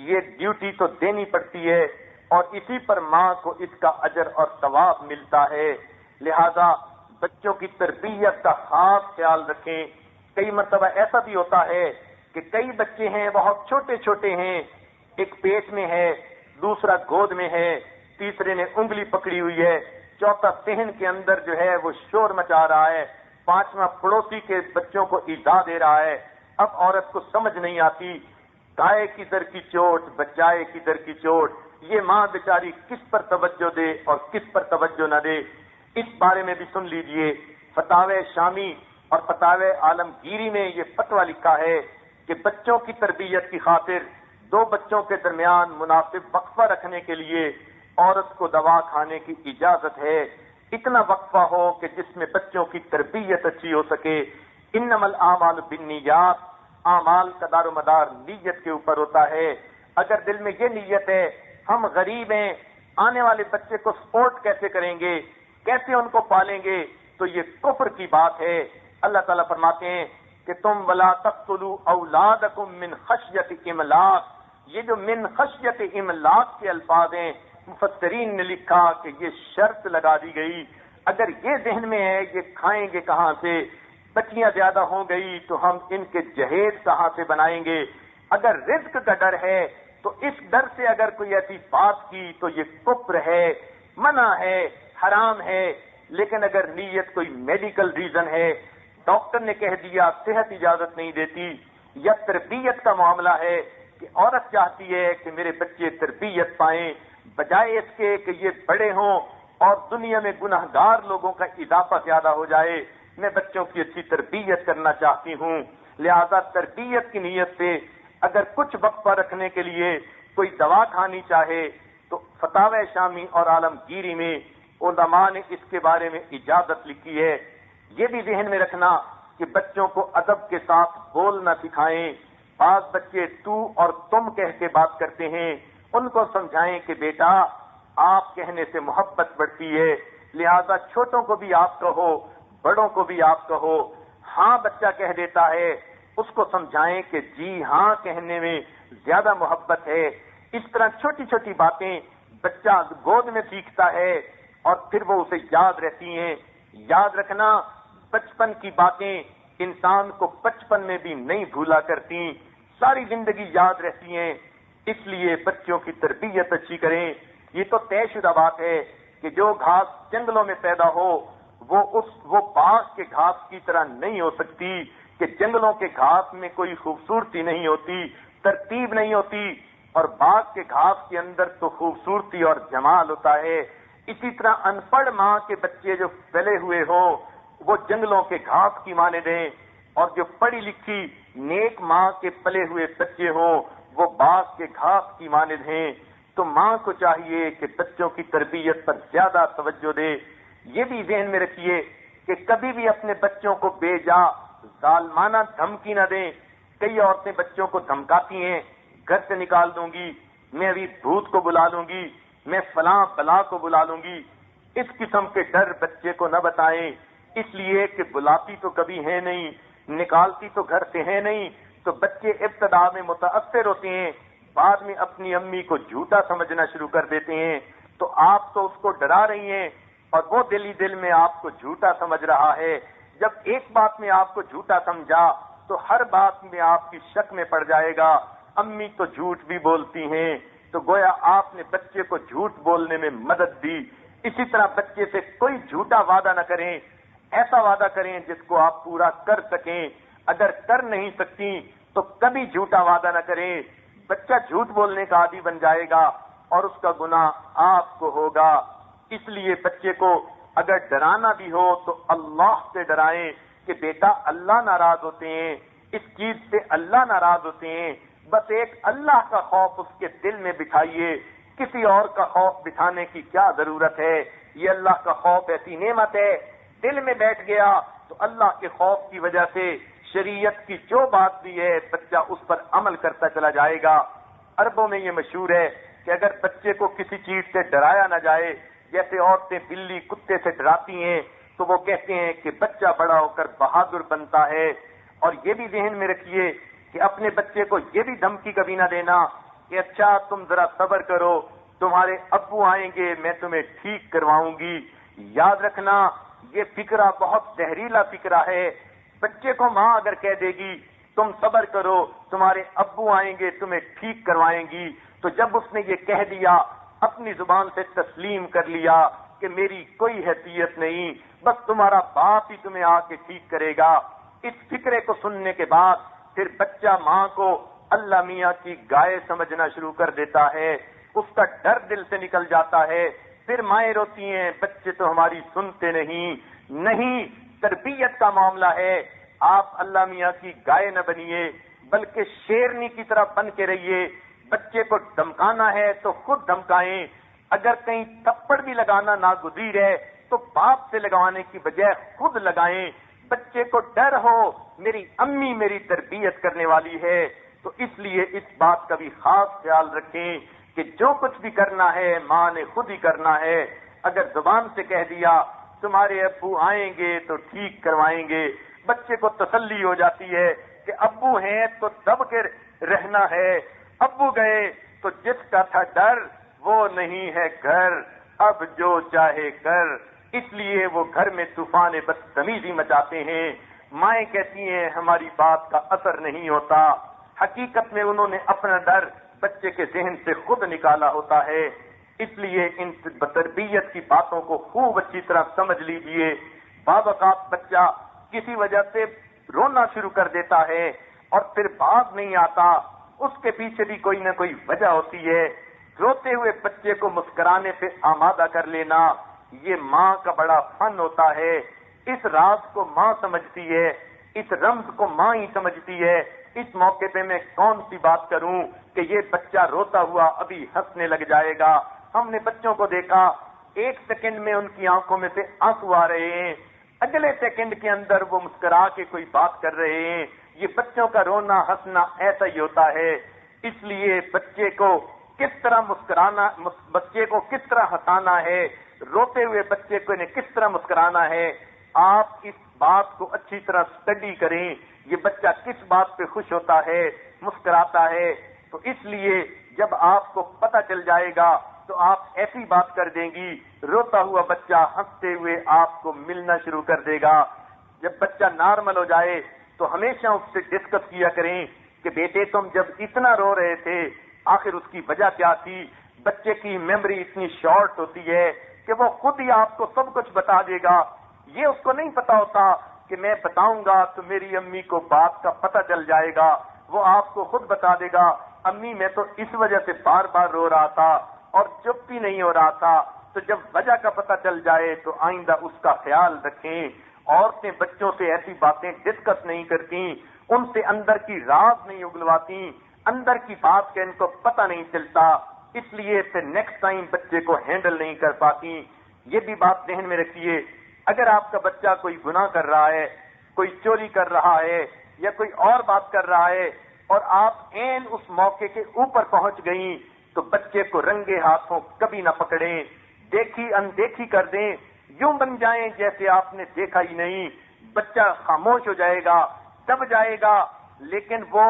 یہ ڈیوٹی تو دینی پڑتی ہے اور اسی پر ماں کو اس کا اجر اور ثواب ملتا ہے. لہذا بچوں کی تربیت کا خاص خیال رکھیں. کئی مرتبہ ایسا بھی ہوتا ہے کہ کئی بچے ہیں بہت چھوٹے چھوٹے ہیں، ایک پیٹ میں ہے، دوسرا گود میں ہے، تیسرے نے انگلی پکڑی ہوئی ہے، چوتھا صحن کے اندر جو ہے وہ شور مچا رہا ہے، پانچواں پڑوسی کے بچوں کو ایذا دے رہا ہے. اب عورت کو سمجھ نہیں آتی، گائے کی در کی چوٹ بچائے کی در کی چوٹ، یہ ماں بیچاری کس پر توجہ دے اور کس پر توجہ نہ دے۔ اس بارے میں بھی سن لیجئے، فتاوی شامی اور فتاوی عالمگیری میں یہ فتویٰ لکھا ہے کہ بچوں کی تربیت کی خاطر دو بچوں کے درمیان مناسب وقفہ رکھنے کے لیے عورت کو دوا کھانے کی اجازت ہے، اتنا وقفہ ہو کہ جس میں بچوں کی تربیت اچھی ہو سکے۔ انما الاعمال بالنیات، اعمال کا دار و مدار نیت کے اوپر ہوتا ہے۔ اگر دل میں یہ نیت ہے ہم غریب ہیں، آنے والے بچے کو سپورٹ کیسے کریں گے، کیسے ان کو پالیں گے، تو یہ کفر کی بات ہے۔ اللہ تعالیٰ فرماتے ہیں کہ تم ولا تقتلوا اولادکم من خشیت املاق، یہ جو من خشیت املاق کے الفاظ ہیں، مفسرین نے لکھا کہ یہ شرط لگا دی گئی، اگر یہ ذہن میں ہے یہ کھائیں گے کہاں سے، بچیاں زیادہ ہو گئی تو ہم ان کے جہیز کہاں سے بنائیں گے، اگر رزق کا ڈر ہے تو اس ڈر سے اگر کوئی ایسی بات کی تو یہ کفر ہے، منع ہے، حرام ہے۔ لیکن اگر نیت کوئی میڈیکل ریزن ہے، ڈاکٹر نے کہہ دیا صحت اجازت نہیں دیتی، یا تربیت کا معاملہ ہے کہ عورت چاہتی ہے کہ میرے بچے تربیت پائیں، بجائے اس کے کہ یہ بڑے ہوں اور دنیا میں گناہ گار لوگوں کا اضافہ زیادہ ہو جائے، میں بچوں کی اچھی تربیت کرنا چاہتی ہوں، لہذا تربیت کی نیت سے اگر کچھ وقفہ رکھنے کے لیے کوئی دوا کھانی چاہے تو فتاوی شامی اور عالمگیری میں علماء نے اس کے بارے میں اجازت لکھی ہے۔ یہ بھی ذہن میں رکھنا کہ بچوں کو ادب کے ساتھ بولنا سکھائیں، بعض بچے تو اور تم کہہ کے بات کرتے ہیں، ان کو سمجھائیں کہ بیٹا آپ کہنے سے محبت بڑھتی ہے، لہذا چھوٹوں کو بھی آپ کہو، بڑوں کو بھی آپ کہو۔ ہاں بچہ کہہ دیتا ہے، اس کو سمجھائیں کہ جی ہاں کہنے میں زیادہ محبت ہے۔ اس طرح چھوٹی چھوٹی باتیں بچہ گود میں سیکھتا ہے اور پھر وہ اسے یاد رہتی ہیں۔ یاد رکھنا بچپن کی باتیں انسان کو بچپن میں بھی نہیں بھولا کرتی، ساری زندگی یاد رہتی ہیں۔ اس لیے بچوں کی تربیت اچھی کریں۔ یہ تو طے شدہ بات ہے کہ جو گھاس جنگلوں میں پیدا ہو وہ باغ کے گھاس کی طرح نہیں ہو سکتی، کہ جنگلوں کے گھاس میں کوئی خوبصورتی نہیں ہوتی، ترتیب نہیں ہوتی، اور باغ کے گھاس کے اندر تو خوبصورتی اور جمال ہوتا ہے۔ اسی طرح ان پڑھ ماں کے بچے جو پلے ہوئے ہوں وہ جنگلوں کے گھاس کی مانند ہیں، اور جو پڑھی لکھی نیک ماں کے پلے ہوئے بچے ہوں وہ باغ کے گھاس کی مانند ہیں۔ تو ماں کو چاہیے کہ بچوں کی تربیت پر زیادہ توجہ دے۔ یہ بھی ذہن میں رکھیے کہ کبھی بھی اپنے بچوں کو بے جا ظالمانہ دھمکی نہ دیں۔ کئی عورتیں بچوں کو دھمکاتی ہیں، گھر سے نکال دوں گی، میں ابھی بھوت کو بلا لوں گی، میں فلاں بلا کو بلا لوں گی۔ اس قسم کے ڈر بچے کو نہ بتائیں، اس لیے کہ بلاتی تو کبھی ہے نہیں، نکالتی تو گھر سے ہے نہیں، تو بچے ابتدا میں متاثر ہوتے ہیں، بعد میں اپنی امی کو جھوٹا سمجھنا شروع کر دیتے ہیں۔ تو آپ تو اس کو ڈرا رہی ہیں اور وہ دل ہی دل میں آپ کو جھوٹا سمجھ رہا ہے۔ جب ایک بات میں آپ کو جھوٹا سمجھا تو ہر بات میں آپ کی شک میں پڑ جائے گا، امی تو جھوٹ بھی بولتی ہیں، تو گویا آپ نے بچے کو جھوٹ بولنے میں مدد دی۔ اسی طرح بچے سے کوئی جھوٹا وعدہ نہ کریں، ایسا وعدہ کریں جس کو آپ پورا کر سکیں۔ اگر کر نہیں سکتی تو کبھی جھوٹا وعدہ نہ کریں، بچہ جھوٹ بولنے کا عادی بن جائے گا اور اس کا گناہ آپ کو ہوگا۔ اس لیے بچے کو اگر ڈرانا بھی ہو تو اللہ سے ڈرائیں کہ بیٹا اللہ ناراض ہوتے ہیں، اس چیز سے اللہ ناراض ہوتے ہیں، بس ایک اللہ کا خوف اس کے دل میں بٹھائیے، کسی اور کا خوف بٹھانے کی کیا ضرورت ہے؟ یہ اللہ کا خوف ایسی نعمت ہے، دل میں بیٹھ گیا تو اللہ کے خوف کی وجہ سے شریعت کی جو بات بھی ہے بچہ اس پر عمل کرتا چلا جائے گا۔ عربوں میں یہ مشہور ہے کہ اگر بچے کو کسی چیز سے ڈرایا نہ جائے، جیسے عورتیں بلی کتے سے ڈراتی ہیں، تو وہ کہتے ہیں کہ بچہ بڑا ہو کر بہادر بنتا ہے۔ اور یہ بھی ذہن میں رکھیے کہ اپنے بچے کو یہ بھی دھمکی کبھی نہ دینا کہ اچھا تم ذرا صبر کرو، تمہارے ابو آئیں گے میں تمہیں ٹھیک کرواؤں گی۔ یاد رکھنا یہ فکرہ بہت زہریلا فکرہ ہے۔ بچے کو ماں اگر کہہ دے گی تم صبر کرو تمہارے ابو آئیں گے تمہیں ٹھیک کروائیں گی، تو جب اس نے یہ کہہ دیا اپنی زبان سے تسلیم کر لیا کہ میری کوئی حیثیت نہیں، بس تمہارا باپ ہی تمہیں آ کے ٹھیک کرے گا، اس فکرے کو سننے کے بعد پھر بچہ ماں کو اللہ میاں کی گائے سمجھنا شروع کر دیتا ہے، اس کا ڈر دل سے نکل جاتا ہے، پھر مائیں روتی ہیں بچے تو ہماری سنتے نہیں، تربیت کا معاملہ ہے۔ آپ اللہ میاں کی گائے نہ بنیے بلکہ شیرنی کی طرح بن کے رہیے۔ بچے کو دھمکانا ہے تو خود دھمکائیں، اگر کہیں تھپڑ بھی لگانا ناگزیر ہے تو باپ سے لگوانے کی بجائے خود لگائیں۔ بچے کو ڈر ہو میری امی میری تربیت کرنے والی ہے، تو اس لیے اس بات کا بھی خاص خیال رکھیں کہ جو کچھ بھی کرنا ہے ماں نے خود ہی کرنا ہے۔ اگر زبان سے کہہ دیا تمہارے ابو آئیں گے تو ٹھیک کروائیں گے، بچے کو تسلی ہو جاتی ہے کہ ابو ہیں تو دب کے رہنا ہے، ابو گئے تو جس کا تھا ڈر وہ نہیں ہے گھر، اب جو چاہے کر۔ اس لیے وہ گھر میں طوفان بدتمیزی مچاتے ہیں۔ مائیں کہتی ہیں ہماری بات کا اثر نہیں ہوتا، حقیقت میں انہوں نے اپنا ڈر بچے کے ذہن سے خود نکالا ہوتا ہے۔ اس لیے ان تربیت کی باتوں کو خوب اچھی طرح سمجھ لیجئے۔ بعض اوقات بچہ کسی وجہ سے رونا شروع کر دیتا ہے اور پھر باز نہیں آتا، اس کے پیچھے بھی کوئی نہ کوئی وجہ ہوتی ہے۔ روتے ہوئے بچے کو مسکرانے پہ آمادہ کر لینا یہ ماں کا بڑا فن ہوتا ہے۔ اس راز کو ماں سمجھتی ہے، اس رمز کو ماں ہی سمجھتی ہے۔ اس موقع پہ میں کون سی بات کروں کہ یہ بچہ روتا ہوا ابھی ہنسنے لگ جائے گا۔ ہم نے بچوں کو دیکھا 1 سیکنڈ میں ان کی آنکھوں میں سے آنسو آ رہے ہیں، اگلے سیکنڈ کے اندر وہ مسکرا کے کوئی بات کر رہے ہیں۔ یہ بچوں کا رونا ہنسنا ایسا ہی ہوتا ہے۔ اس لیے بچے کو کس طرح مسکرانا، بچے کو کس طرح ہنسانا ہے، روتے ہوئے بچے کو انہیں کس طرح مسکرانا ہے، آپ اس بات کو اچھی طرح اسٹڈی کریں۔ یہ بچہ کس بات پہ خوش ہوتا ہے، مسکراتا ہے، تو اس لیے جب آپ کو پتہ چل جائے گا تو آپ ایسی بات کر دیں گی، روتا ہوا بچہ ہنستے ہوئے آپ کو ملنا شروع کر دے گا۔ جب بچہ نارمل ہو جائے تو ہمیشہ اس سے ڈسکس کیا کریں کہ بیٹے تم جب اتنا رو رہے تھے آخر اس کی وجہ کیا تھی۔ بچے کی میموری اتنی شارٹ ہوتی ہے کہ وہ خود ہی آپ کو سب کچھ بتا دے گا۔ یہ اس کو نہیں پتا ہوتا کہ میں بتاؤں گا تو میری امی کو بات کا پتہ چل جائے گا، وہ آپ کو خود بتا دے گا امی میں تو اس وجہ سے بار بار رو رہا تھا اور چپ بھی نہیں ہو رہا تھا۔ تو جب وجہ کا پتہ چل جائے تو آئندہ اس کا خیال رکھیں۔ عورتیں بچوں سے ایسی باتیں ڈسکس نہیں کرتی، ان سے اندر کی راز نہیں اگلواتی، اندر کی بات کا ان کو پتہ نہیں چلتا، اس لیے پھر نیکسٹ ٹائم بچے کو ہینڈل نہیں کر پاتی۔ یہ بھی بات ذہن میں رکھیے، اگر آپ کا بچہ کوئی گناہ کر رہا ہے، کوئی چوری کر رہا ہے یا کوئی اور بات کر رہا ہے اور آپ عین اس موقع کے اوپر پہنچ گئیں تو بچے کو رنگے ہاتھوں کبھی نہ پکڑیں، دیکھی اندیکھی کر دیں، یوں بن جائیں جیسے آپ نے دیکھا ہی نہیں۔ بچہ خاموش ہو جائے گا، دب جائے گا، لیکن وہ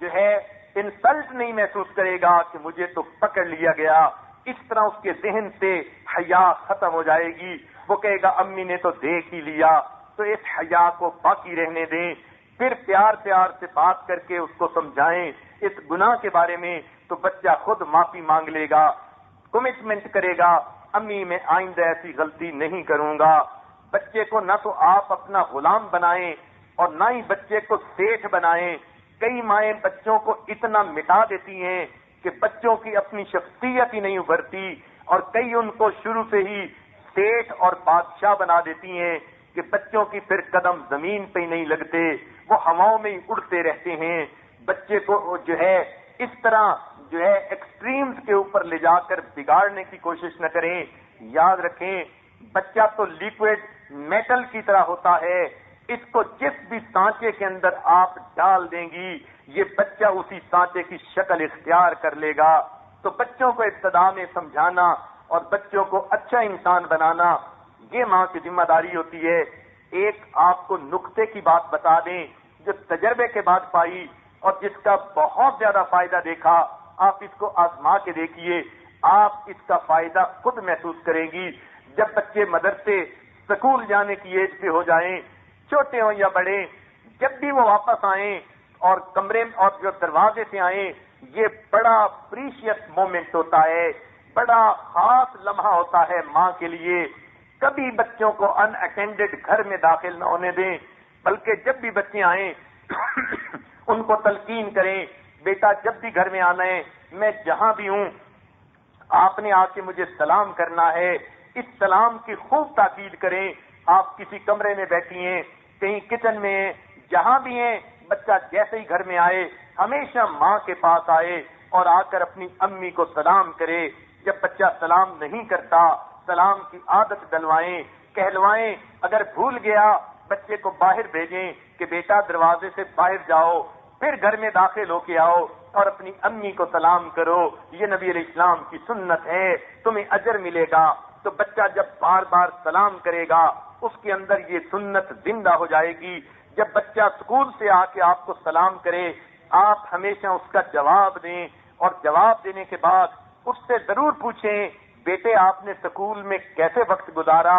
جو ہے انسلٹ نہیں محسوس کرے گا کہ مجھے تو پکڑ لیا گیا۔ اس طرح اس کے ذہن سے حیا ختم ہو جائے گی، وہ کہے گا امی نے تو دیکھ ہی لیا۔ تو اس حیا کو باقی رہنے دیں، پھر پیار سے بات کر کے اس کو سمجھائیں اس گناہ کے بارے میں، تو بچہ خود معافی مانگ لے گا، کمٹمنٹ کرے گا امی میں آئندہ ایسی غلطی نہیں کروں گا۔ بچے کو نہ تو آپ اپنا غلام بنائیں اور نہ ہی بچے کو سیٹھ بنائیں۔ کئی مائیں بچوں کو اتنا مٹا دیتی ہیں کہ بچوں کی اپنی شخصیت ہی نہیں ابھرتی، اور کئی ان کو شروع سے ہی سیٹھ اور بادشاہ بنا دیتی ہیں کہ بچوں کی پھر قدم زمین پہ ہی نہیں لگتے، وہ ہواؤں میں ہی اڑتے رہتے ہیں۔ بچے کو جو ہے اس طرح جو ہے ایکسٹریمز کے اوپر لے جا کر بگاڑنے کی کوشش نہ کریں۔ یاد رکھیں بچہ تو لیکوڈ میٹل کی طرح ہوتا ہے، اس کو جس بھی سانچے کے اندر آپ ڈال دیں گی یہ بچہ اسی سانچے کی شکل اختیار کر لے گا۔ تو بچوں کو ابتدا میں سمجھانا اور بچوں کو اچھا انسان بنانا یہ ماں کی ذمہ داری ہوتی ہے۔ ایک آپ کو نقطے کی بات بتا دیں جو تجربے کے بعد پائی اور جس کا بہت زیادہ فائدہ دیکھا، آپ اس کو آزما کے دیکھیے، آپ اس کا فائدہ خود محسوس کریں گی۔ جب بچے مدرسے سکول جانے کی ایج پہ ہو جائیں، چھوٹے ہوں یا بڑے، جب بھی وہ واپس آئیں اور کمرے اور جو دروازے سے آئیں، یہ بڑا پریشیس مومنٹ ہوتا ہے، بڑا خاص لمحہ ہوتا ہے ماں کے لیے۔ کبھی بچوں کو ان اٹینڈڈ گھر میں داخل نہ ہونے دیں، بلکہ جب بھی بچے آئیں ان کو تلقین کریں، بیٹا جب بھی گھر میں آنا ہے، میں جہاں بھی ہوں آپ نے آ کے مجھے سلام کرنا ہے، اس سلام کی خوب تاکید کریں۔ آپ کسی کمرے میں بیٹھی ہیں، کہیں کچن میں ہیں، جہاں بھی ہیں، بچہ جیسے ہی گھر میں آئے ہمیشہ ماں کے پاس آئے اور آ کر اپنی امی کو سلام کرے۔ جب بچہ سلام نہیں کرتا سلام کی عادت ڈلوائیں، کہلوائیں، اگر بھول گیا بچے کو باہر بھیجیں کہ بیٹا دروازے سے باہر جاؤ، پھر گھر میں داخل ہو کے آؤ اور اپنی امی کو سلام کرو، یہ نبی علیہ السلام کی سنت ہے، تمہیں اجر ملے گا۔ تو بچہ جب بار بار سلام کرے گا اس کے اندر یہ سنت زندہ ہو جائے گی۔ جب بچہ اسکول سے آ کے آپ کو سلام کرے آپ ہمیشہ اس کا جواب دیں، اور جواب دینے کے بعد اس سے ضرور پوچھیں بیٹے آپ نے اسکول میں کیسے وقت گزارا۔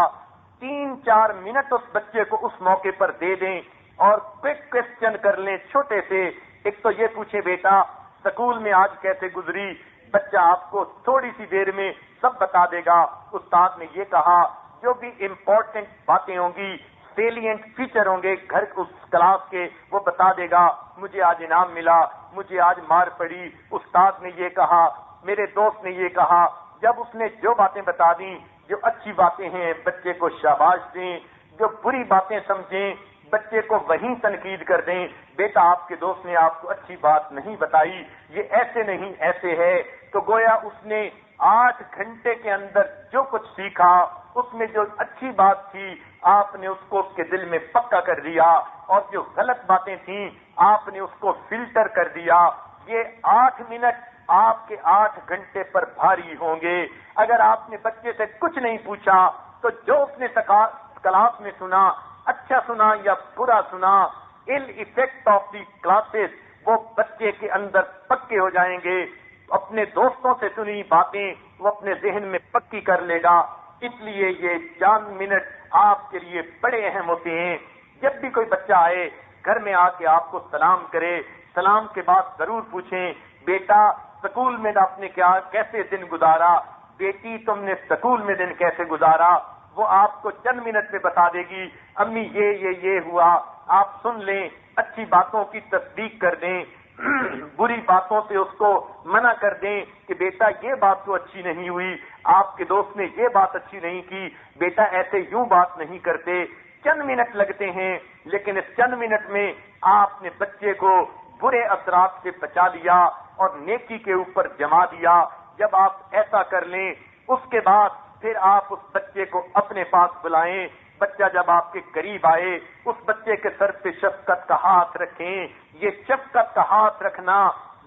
3-4 منٹ اس بچے کو اس موقع پر دے دیں اور کوئک کوسچن کر لیں چھوٹے سے۔ ایک تو یہ پوچھیں بیٹا اسکول میں آج کیسے گزری، بچہ آپ کو تھوڑی سی دیر میں سب بتا دے گا۔ استاد نے یہ کہا، جو بھی امپورٹنٹ باتیں ہوں گی، سیلینٹ فیچر ہوں گے گھر اس کلاس کے، وہ بتا دے گا۔ مجھے آج انعام ملا، مجھے آج مار پڑی، استاد نے یہ کہا، میرے دوست نے یہ کہا۔ جب اس نے جو باتیں بتا دیں، جو اچھی باتیں ہیں بچے کو شاباش دیں، جو بری باتیں سمجھیں بچے کو وہیں تنقید کر دیں، بیٹا آپ کے دوست نے آپ کو اچھی بات نہیں بتائی، یہ ایسے نہیں ایسے ہے۔ تو گویا اس نے 8 گھنٹے کے اندر جو کچھ سیکھا اس میں جو اچھی بات تھی آپ نے اس کو اس کے دل میں پکا کر دیا، اور جو غلط باتیں تھیں آپ نے اس کو فلٹر کر دیا۔ یہ 8 منٹ آپ کے 8 گھنٹے پر بھاری ہوں گے۔ اگر آپ نے بچے سے کچھ نہیں پوچھا تو جو اس نے کلاس میں سنا، اچھا سنا یا برا سنا، ان ایفیکٹ آف دی کلاسز وہ بچے کے اندر پکے ہو جائیں گے۔ اپنے دوستوں سے سنی باتیں وہ اپنے ذہن میں پکی کر لے گا۔ اس لیے یہ چند منٹ آپ کے لیے بڑے اہم ہوتے ہیں۔ جب بھی کوئی بچہ آئے گھر میں آ کے آپ کو سلام کرے، سلام کے بعد ضرور پوچھیں بیٹا سکول میں آپ نے کیسے دن گزارا، بیٹی تم نے سکول میں دن کیسے گزارا۔ وہ آپ کو چند منٹ میں بتا دے گی، امی یہ ہوا، آپ سن لیں، اچھی باتوں کی تصدیق کر دیں، بری باتوں سے اس کو منع کر دیں کہ بیٹا یہ بات تو اچھی نہیں ہوئی، آپ کے دوست نے یہ بات اچھی نہیں کی، بیٹا ایسے یوں بات نہیں کرتے۔ چند منٹ لگتے ہیں لیکن اس چند منٹ میں آپ نے بچے کو برے اثرات سے بچا لیا اور نیکی کے اوپر جما دیا۔ جب آپ ایسا کر لیں اس کے بعد پھر آپ اس بچے کو اپنے پاس بلائیں۔ بچہ جب آپ کے قریب آئے اس بچے کے سر پہ شفقت کا ہاتھ رکھیں۔ یہ شفقت کا ہاتھ رکھنا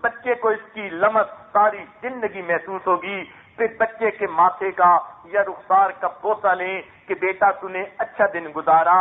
بچے کو اس کی لمس ساری زندگی محسوس ہوگی۔ پھر بچے کے ماتھے کا یا رخسار کا بوسہ لیں کہ بیٹا تو نے اچھا دن گزارا۔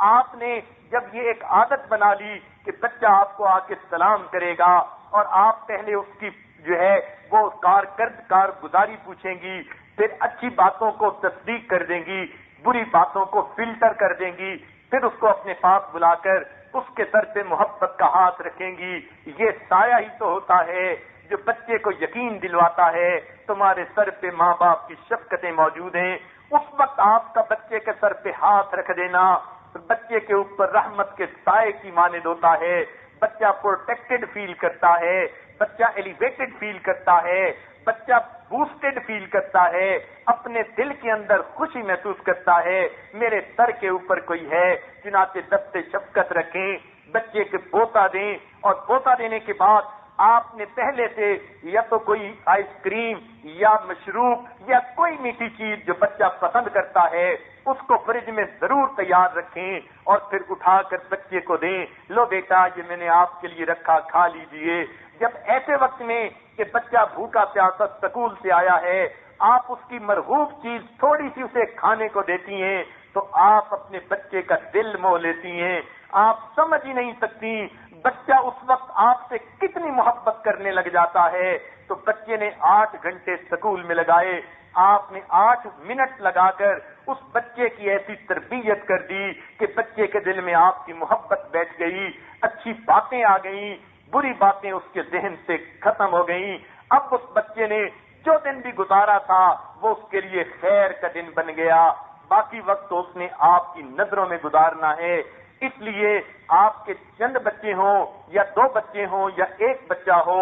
آپ نے جب یہ ایک عادت بنا لی کہ بچہ آپ کو آ کے سلام کرے گا اور آپ پہلے اس کی جو ہے وہ کارگزاری پوچھیں گی، پھر اچھی باتوں کو تصدیق کر دیں گی، بری باتوں کو فلٹر کر دیں گی، پھر اس کو اپنے پاس بلا کر اس کے سر پہ محبت کا ہاتھ رکھیں گی۔ یہ سایہ ہی تو ہوتا ہے جو بچے کو یقین دلواتا ہے تمہارے سر پہ ماں باپ کی شفقتیں موجود ہیں۔ اس وقت آپ کا بچے کے سر پہ ہاتھ رکھ دینا بچے کے اوپر رحمت کے سائے کی مانند ہوتا ہے۔ بچہ پروٹیکٹڈ فیل کرتا ہے، بچہ ایلیویٹڈ فیل کرتا ہے، بچہ بوسٹڈ فیل کرتا ہے، اپنے دل کے اندر خوشی محسوس کرتا ہے میرے سر کے اوپر کوئی ہے۔ چنانچہ دست شفقت رکھیں، بچے کے بوسہ دیں، اور بوسہ دینے کے بعد آپ نے پہلے سے یا تو کوئی آئس کریم یا مشروب یا کوئی میٹھی چیز جو بچہ پسند کرتا ہے اس کو فریج میں ضرور تیار رکھیں اور پھر اٹھا کر بچے کو دیں، لو بیٹا یہ میں نے آپ کے لیے رکھا، کھا لیجئے۔ جب ایسے وقت میں کہ بچہ بھوکا پیاسا سکول سے آیا ہے آپ اس کی مرغوب چیز تھوڑی سی اسے کھانے کو دیتی ہیں تو آپ اپنے بچے کا دل موہ لیتی ہیں۔ آپ سمجھ ہی نہیں سکتی بچہ اس وقت آپ سے کتنی محبت کرنے لگ جاتا ہے۔ تو بچے نے 8 گھنٹے سکول میں لگائے، آپ نے 8 منٹ لگا کر اس بچے کی ایسی تربیت کر دی کہ بچے کے دل میں آپ کی محبت بیٹھ گئی، اچھی باتیں آ گئیں، بری باتیں اس کے ذہن سے ختم ہو گئیں۔ اب اس بچے نے جو دن بھی گزارا تھا وہ اس کے لیے خیر کا دن بن گیا، باقی وقت تو اس نے آپ کی نظروں میں گزارنا ہے۔ اس لیے آپ کے چند بچے ہوں یا 2 بچے ہوں یا 1 بچہ ہو،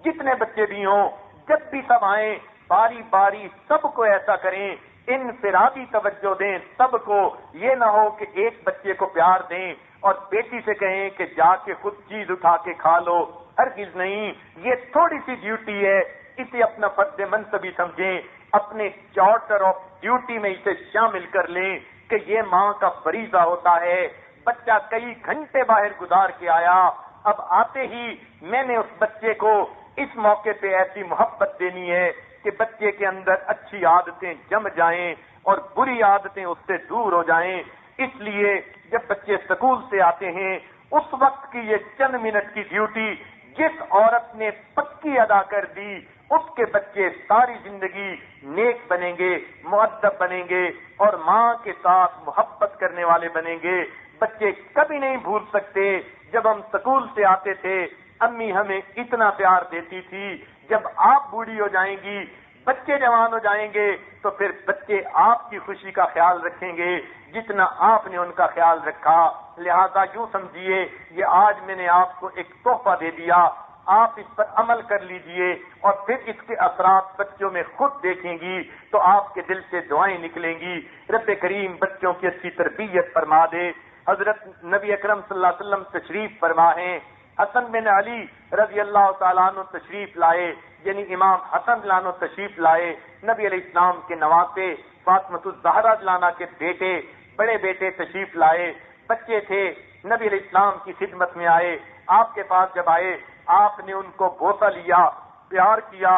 جتنے بچے بھی ہوں، جب بھی سب آئیں باری باری سب کو ایسا کریں، انفرادی توجہ دیں سب کو، یہ نہ ہو کہ ایک بچے کو پیار دیں اور بیٹی سے کہیں کہ جا کے خود چیز اٹھا کے کھا لو، ہرگز نہیں۔ یہ تھوڑی سی ڈیوٹی ہے، اسے اپنا فرض منصبی سمجھیں، اپنے چارٹر آف ڈیوٹی میں اسے شامل کر لیں کہ یہ ماں کا فریضہ ہوتا ہے۔ بچہ کئی گھنٹے باہر گزار کے آیا، اب آتے ہی میں نے اس بچے کو اس موقع پہ ایسی محبت دینی ہے کہ بچے کے اندر اچھی عادتیں جم جائیں اور بری عادتیں اس سے دور ہو جائیں۔ اس لیے جب بچے اسکول سے آتے ہیں اس وقت کی یہ چند منٹ کی ڈیوٹی جس عورت نے پکی ادا کر دی، اس کے بچے ساری زندگی نیک بنیں گے، مؤدب بنیں گے اور ماں کے ساتھ محبت کرنے والے بنیں گے۔ بچے کبھی نہیں بھول سکتے جب ہم اسکول سے آتے تھے امی ہمیں اتنا پیار دیتی تھی، جب آپ بوڑھی ہو جائیں گی، بچے جوان ہو جائیں گے تو پھر بچے آپ کی خوشی کا خیال رکھیں گے جتنا آپ نے ان کا خیال رکھا۔ لہذا یوں سمجھیے یہ آج میں نے آپ کو ایک تحفہ دے دیا، آپ اس پر عمل کر لیجئے اور پھر اس کے اثرات بچوں میں خود دیکھیں گی تو آپ کے دل سے دعائیں نکلیں گی۔ رب کریم بچوں کی اچھی تربیت فرما دے۔ حضرت نبی اکرم صلی اللہ علیہ وسلم تشریف فرما ہیں، حسن بن علی رضی اللہ تعالیٰ عنہ تشریف لائے، یعنی امام حسن لانو تشریف لائے، نبی علیہ السلام کے نواسے فاطمۃ الزہرا لانا کے بیٹے، بڑے بیٹے تشریف لائے، بچے تھے، نبی علیہ السلام کی خدمت میں آئے، آپ کے پاس جب آئے آپ نے ان کو بوسہ لیا، پیار کیا۔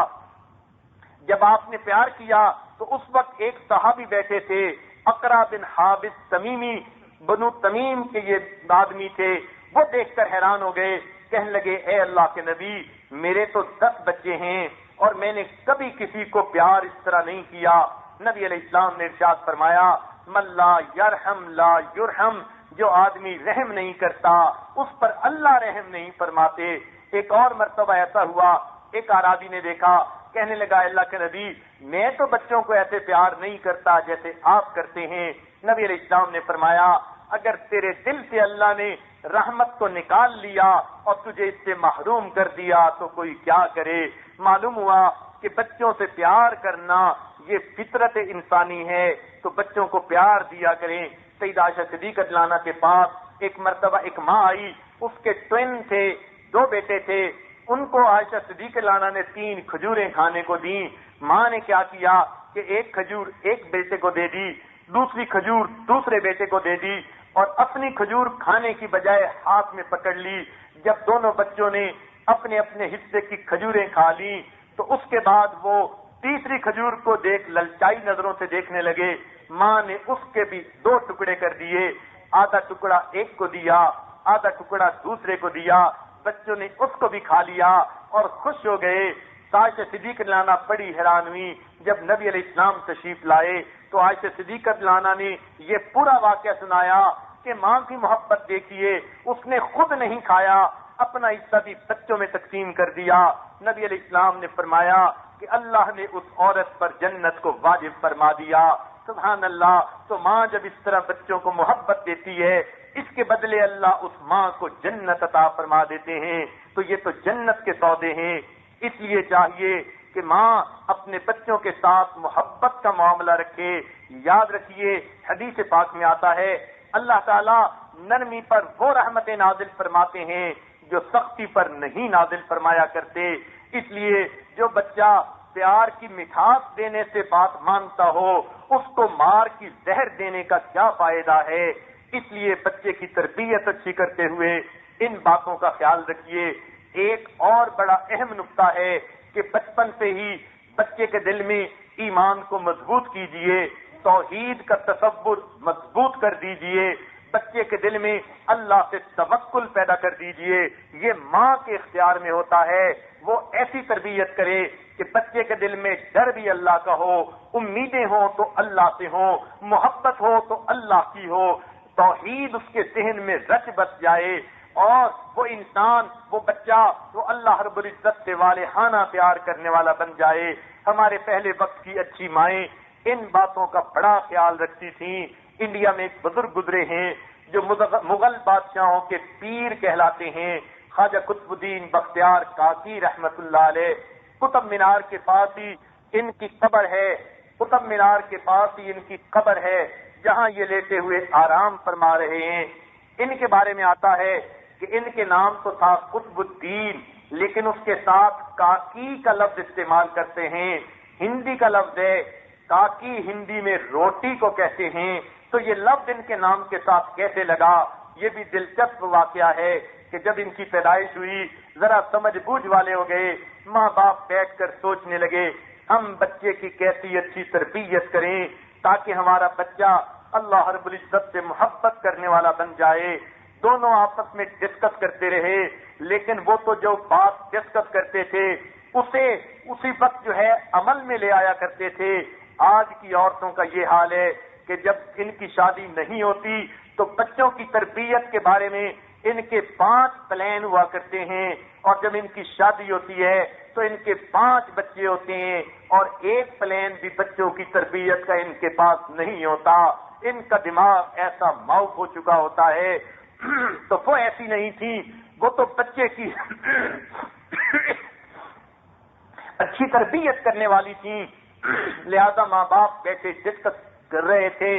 جب آپ نے پیار کیا تو اس وقت ایک صحابی بیٹھے تھے، اقرا بن حابس تمیمی، بنو تمیم کے یہ آدمی تھے، وہ دیکھ کر حیران ہو گئے، کہنے لگے اے اللہ کے نبی میرے تو 10 بچے ہیں اور میں نے کبھی کسی کو پیار اس طرح نہیں کیا۔ نبی علیہ السلام نے ارشاد فرمایا من لا یرحم لا یرحم، جو آدمی رحم نہیں کرتا اس پر اللہ رحم نہیں فرماتے۔ ایک اور مرتبہ ایسا ہوا، ایک اعرابی نے دیکھا، کہنے لگا اللہ کے نبی میں تو بچوں کو ایسے پیار نہیں کرتا جیسے آپ کرتے ہیں۔ نبی علیہ السلام نے فرمایا اگر تیرے دل سے اللہ نے رحمت کو نکال لیا اور تجھے اس سے محروم کر دیا تو کوئی کیا کرے۔ معلوم ہوا کہ بچوں سے پیار کرنا یہ فطرت انسانی ہے، تو بچوں کو پیار دیا کریں۔ سیدہ عائشہ صدیقہ لانا کے پاس ایک مرتبہ ایک ماں آئی، اس کے ٹوین تھے، 2 بیٹے تھے، ان کو عائشہ صدیقہ لانا نے 3 کھجوریں کھانے کو دیں۔ ماں نے کیا کیا کہ ایک کھجور ایک بیٹے کو دے دی، دوسری کھجور دوسرے بیٹے کو دے دی اور اپنی کھجور کھانے کی بجائے ہاتھ میں پکڑ لی۔ جب دونوں بچوں نے اپنے اپنے حصے کی کھجوریں کھا لی تو اس کے بعد وہ تیسری کھجور کو دیکھ للچائی نظروں سے دیکھنے لگے۔ ماں نے اس کے بھی 2 ٹکڑے کر دیے، آدھا ٹکڑا ایک کو دیا، آدھا ٹکڑا دوسرے کو دیا۔ بچوں نے اس کو بھی کھا لیا اور خوش ہو گئے۔ عائشہ صدیقہ لانا بڑی حیران ہوئی۔ جب نبی علیہ السلام تشریف لائے تو عائشہ صدیقہ لانا نے یہ پورا واقعہ سنایا کہ ماں کی محبت دیکھیے، اس نے خود نہیں کھایا، اپنا حصہ بھی بچوں میں تقسیم کر دیا۔ نبی علیہ السلام نے فرمایا کہ اللہ نے اس عورت پر جنت کو واجب فرما دیا۔ سبحان اللہ۔ تو ماں جب اس طرح بچوں کو محبت دیتی ہے اس کے بدلے اللہ اس ماں کو جنت عطا فرما دیتے ہیں، تو یہ تو جنت کے سودے ہیں۔ اس لیے چاہیے کہ ماں اپنے بچوں کے ساتھ محبت کا معاملہ رکھے۔ یاد رکھیے حدیث پاک میں آتا ہے اللہ تعالیٰ نرمی پر وہ رحمتیں نازل فرماتے ہیں جو سختی پر نہیں نازل فرمایا کرتے۔ اس لیے جو بچہ پیار کی مٹھاس دینے سے بات مانتا ہو اس کو مار کی زہر دینے کا کیا فائدہ ہے۔ اس لیے بچے کی تربیت اچھی کرتے ہوئے ان باتوں کا خیال رکھیے۔ ایک اور بڑا اہم نقطہ ہے کہ بچپن سے ہی بچے کے دل میں ایمان کو مضبوط کیجیے، توحید کا تصور مضبوط کر دیجیے، بچے کے دل میں اللہ سے توکل پیدا کر دیجیے۔ یہ ماں کے اختیار میں ہوتا ہے، وہ ایسی تربیت کرے کہ بچے کے دل میں ڈر بھی اللہ کا ہو، امیدیں ہوں تو اللہ سے ہوں، محبت ہو تو اللہ کی ہو، توحید اس کے ذہن میں رچ بس جائے اور وہ انسان، وہ بچہ وہ اللہ رب العزت سے والہانہ پیار کرنے والا بن جائے۔ ہمارے پہلے وقت کی اچھی مائیں ان باتوں کا بڑا خیال رکھتی تھیں۔ انڈیا میں ایک بزرگ گزرے ہیں، جو مغل بادشاہوں کے پیر کہلاتے ہیں، خواجہ قطب الدین بختیار کاکی رحمت اللہ علیہ، قطب مینار کے پاس ہی ان کی قبر ہے، قطب مینار کے پاس ہی ان کی قبر ہے جہاں یہ لیٹے ہوئے آرام فرما رہے ہیں۔ ان کے بارے میں آتا ہے کہ ان کے نام تو تھا قطب الدین، لیکن اس کے ساتھ کاکی کا لفظ استعمال کرتے ہیں، ہندی کا لفظ ہے، کاکی ہندی میں روٹی کو کہتے ہیں، تو یہ لفظ ان کے نام کے ساتھ کیسے لگا؟ یہ بھی دلچسپ واقعہ ہے کہ جب ان کی پیدائش ہوئی ذرا سمجھ بوجھ والے ہو گئے، ماں باپ بیٹھ کر سوچنے لگے ہم بچے کی کیسی اچھی تربیت کریں تاکہ ہمارا بچہ اللہ رب العزت سے محبت کرنے والا بن جائے۔ دونوں آپس میں ڈسکس کرتے رہے، لیکن وہ تو جو بات ڈسکس کرتے تھے اسے اسی وقت جو ہے عمل میں لے آیا کرتے تھے۔ آج کی عورتوں کا یہ حال ہے کہ جب ان کی شادی نہیں ہوتی تو بچوں کی تربیت کے بارے میں ان کے 5 پلان ہوا کرتے ہیں، اور جب ان کی شادی ہوتی ہے تو ان کے 5 بچے ہوتے ہیں اور ایک پلان بھی بچوں کی تربیت کا ان کے پاس نہیں ہوتا۔ ان کا دماغ ایسا معاف ہو چکا ہوتا ہے۔ تو وہ ایسی نہیں تھی، وہ تو بچے کی اچھی تربیت کرنے والی تھی، لہذا ماں باپ بیٹھے ڈسکس کر رہے تھے۔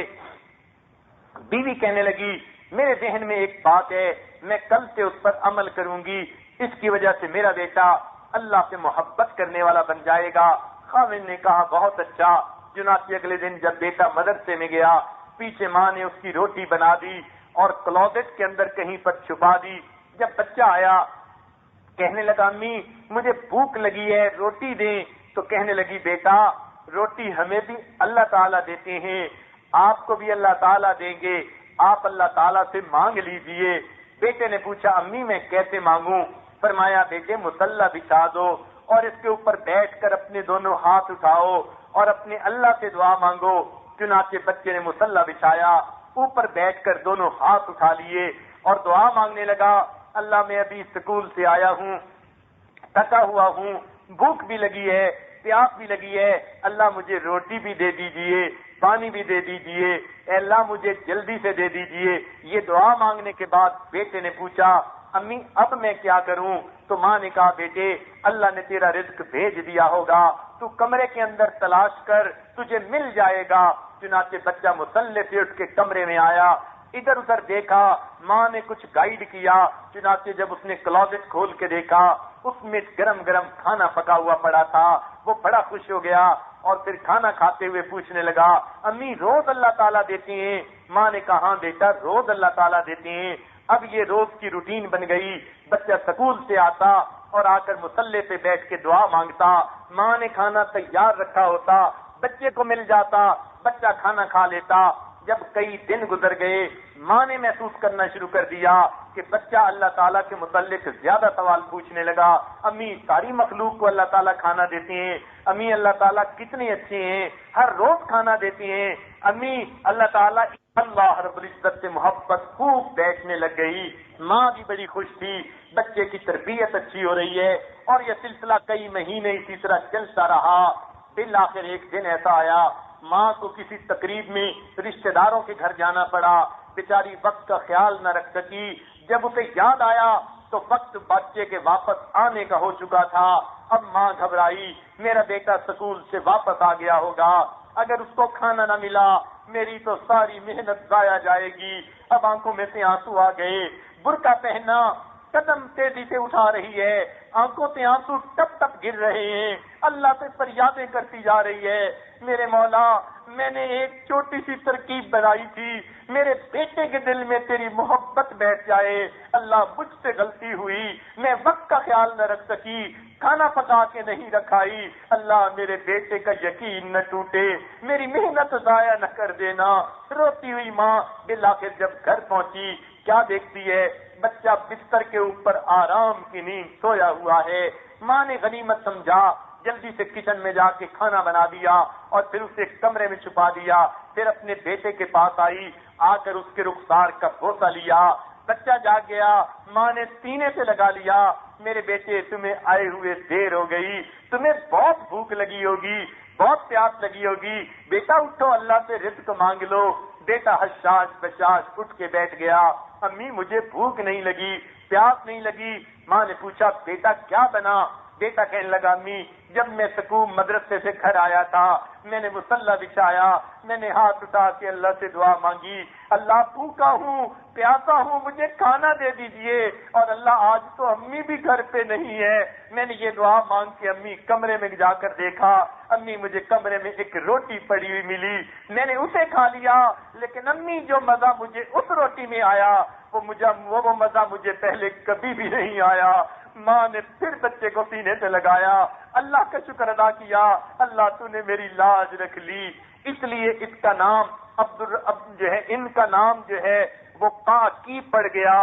بیوی کہنے لگی میرے ذہن میں ایک بات ہے، میں کل سے اس پر عمل کروں گی، اس کی وجہ سے میرا بیٹا اللہ سے محبت کرنے والا بن جائے گا۔ خاوند نے کہا بہت اچھا۔ چنانچہ اگلے دن جب بیٹا مدرسے میں گیا، پیچھے ماں نے اس کی روٹی بنا دی اور کلوزٹ کے اندر کہیں پر چھپا دی۔ جب بچہ آیا کہنے لگا امی مجھے بھوک لگی ہے، روٹی دیں، تو کہنے لگی بیٹا روٹی ہمیں بھی اللہ تعالیٰ دیتے ہیں، آپ کو بھی اللہ تعالیٰ دیں گے، آپ اللہ تعالیٰ سے مانگ لیجئے۔ بیٹے نے پوچھا امی میں کیسے مانگوں؟ فرمایا بیٹے مصلی بچھا دو اور اس کے اوپر بیٹھ کر اپنے دونوں ہاتھ اٹھاؤ اور اپنے اللہ سے دعا مانگو۔ چنانچہ بچے نے مصلی بچھایا، اوپر بیٹھ کر دونوں ہاتھ اٹھا لیے اور دعا مانگنے لگا اللہ میں ابھی اسکول سے آیا ہوں، تھکا ہوا ہوں، بھوک بھی لگی ہے، پیاس بھی لگی ہے، اللہ مجھے روٹی بھی دے دیجئے، پانی بھی دے دیجئے، اے اللہ مجھے جلدی سے دے دیجئے۔ یہ دعا مانگنے کے بعد بیٹے نے پوچھا امی اب میں کیا کروں؟ تو ماں نے کہا بیٹے اللہ نے تیرا رزق بھیج دیا ہوگا، تو کمرے کے اندر تلاش کر تجھے مل جائے گا۔ چنانچہ بچہ مصلی سے اٹھ کے کمرے میں آیا، ادھر ادھر دیکھا، ماں نے کچھ گائیڈ کیا۔ چنانچہ جب اس نے کلوزٹ کھول کے دیکھا اس میں گرم گرم کھانا پکا ہوا پڑا تھا، وہ بڑا خوش ہو گیا اور پھر کھانا کھاتے ہوئے پوچھنے لگا امی روز اللہ تعالیٰ دیتے ہیں؟ ماں نے کہا ہاں بیٹا روز اللہ تعالیٰ دیتے ہیں۔ اب یہ روز کی روٹین بن گئی، بچہ سکول سے آتا اور آ کر مصلی پہ بیٹھ کے دعا مانگتا، ماں نے کھانا تیار رکھا ہوتا، بچے کو مل جاتا، بچہ کھانا کھا لیتا۔ جب کئی دن گزر گئے ماں نے محسوس کرنا شروع کر دیا کہ بچہ اللہ تعالیٰ کے متعلق زیادہ سوال پوچھنے لگا، امی ساری مخلوق کو اللہ تعالیٰ کھانا دیتے ہیں، امی اللہ تعالیٰ کتنے اچھے ہیں، ہر روز کھانا دیتے ہیں، امی اللہ تعالیٰ اللہ رب العزت سے محبت خوب بیٹھنے لگ گئی۔ ماں بھی بڑی خوش تھی، بچے کی تربیت اچھی ہو رہی ہے، اور یہ سلسلہ کئی مہینے اسی طرح چلتا رہا۔ بالآخر ایک دن ایسا آیا ماں کو کسی تقریب میں رشتہ داروں کے گھر جانا پڑا، بیچاری وقت کا خیال نہ رکھ سکی۔ جب اسے یاد آیا تو وقت بچے کے واپس آنے کا ہو چکا تھا۔ اب ماں گھبرائی میرا بیٹا سکول سے واپس آ گیا ہوگا، اگر اس کو کھانا نہ ملا میری تو ساری محنت ضائع جائے گی۔ اب آنکھوں میں سے آنسو آ گئے، برقع پہنا، قدم تیزی سے اٹھا رہی ہے، آنکھوں سے آنسو ٹپ ٹپ گر رہے ہیں، اللہ سے فریادیں کرتی جا رہی ہے، میرے مولا میں نے ایک چھوٹی سی ترکیب بنائی تھی میرے بیٹے کے دل میں تیری محبت بیٹھ جائے، اللہ مجھ سے غلطی ہوئی، میں وقت کا خیال نہ رکھ سکی، کھانا پکا کے نہیں رکھائی، اللہ میرے بیٹے کا یقین نہ ٹوٹے، میری محنت ضائع نہ کر دینا۔ روتی ہوئی ماں بالآخر جب گھر پہنچی کیا دیکھتی ہے؟ بچہ بستر کے اوپر آرام کی نیند سویا ہوا ہے۔ ماں نے غنیمت سمجھا، جلدی سے کچن میں جا کے کھانا بنا دیا اور پھر اسے کمرے میں چھپا دیا، پھر اپنے بیٹے کے پاس آئی، آ کر اس کے رخسار کا بوسہ لیا۔ بچہ جاگ گیا، ماں نے سینے سے لگا لیا، میرے بیٹے تمہیں آئے ہوئے دیر ہو گئی، تمہیں بہت بھوک لگی ہوگی، بہت پیاس لگی ہوگی، بیٹا اٹھو اللہ سے رزق مانگ لو۔ بیٹا حشاش بشاش اٹھ کے بیٹھ گیا، امی مجھے بھوک نہیں لگی، پیاس نہیں لگی۔ ماں نے پوچھا بیٹا کیا بنا؟ بیٹا کہنے لگا امی جب میں سکون مدرسے سے گھر آیا تھا میں نے مصلی بچھایا، میں نے ہاتھ اٹھا کے اللہ سے دعا مانگی، اللہ بھوکا ہوں پیاسا ہوں مجھے کھانا دے دیجئے، اور اللہ آج تو امی بھی گھر پہ نہیں ہے۔ میں نے یہ دعا مانگ کے امی کمرے میں جا کر دیکھا، امی مجھے کمرے میں ایک روٹی پڑی ہوئی ملی، میں نے اسے کھا لیا، لیکن امی جو مزہ مجھے اس روٹی میں آیا وہ مزہ مجھے پہلے کبھی بھی نہیں آیا۔ ماں نے پھر بچے کو سینے سے لگایا، اللہ کا شکر ادا کیا، اللہ تو نے میری لاج رکھ لی۔ اس لیے اس کا نام ان کا نام جو ہے وہ کاکی پڑ گیا،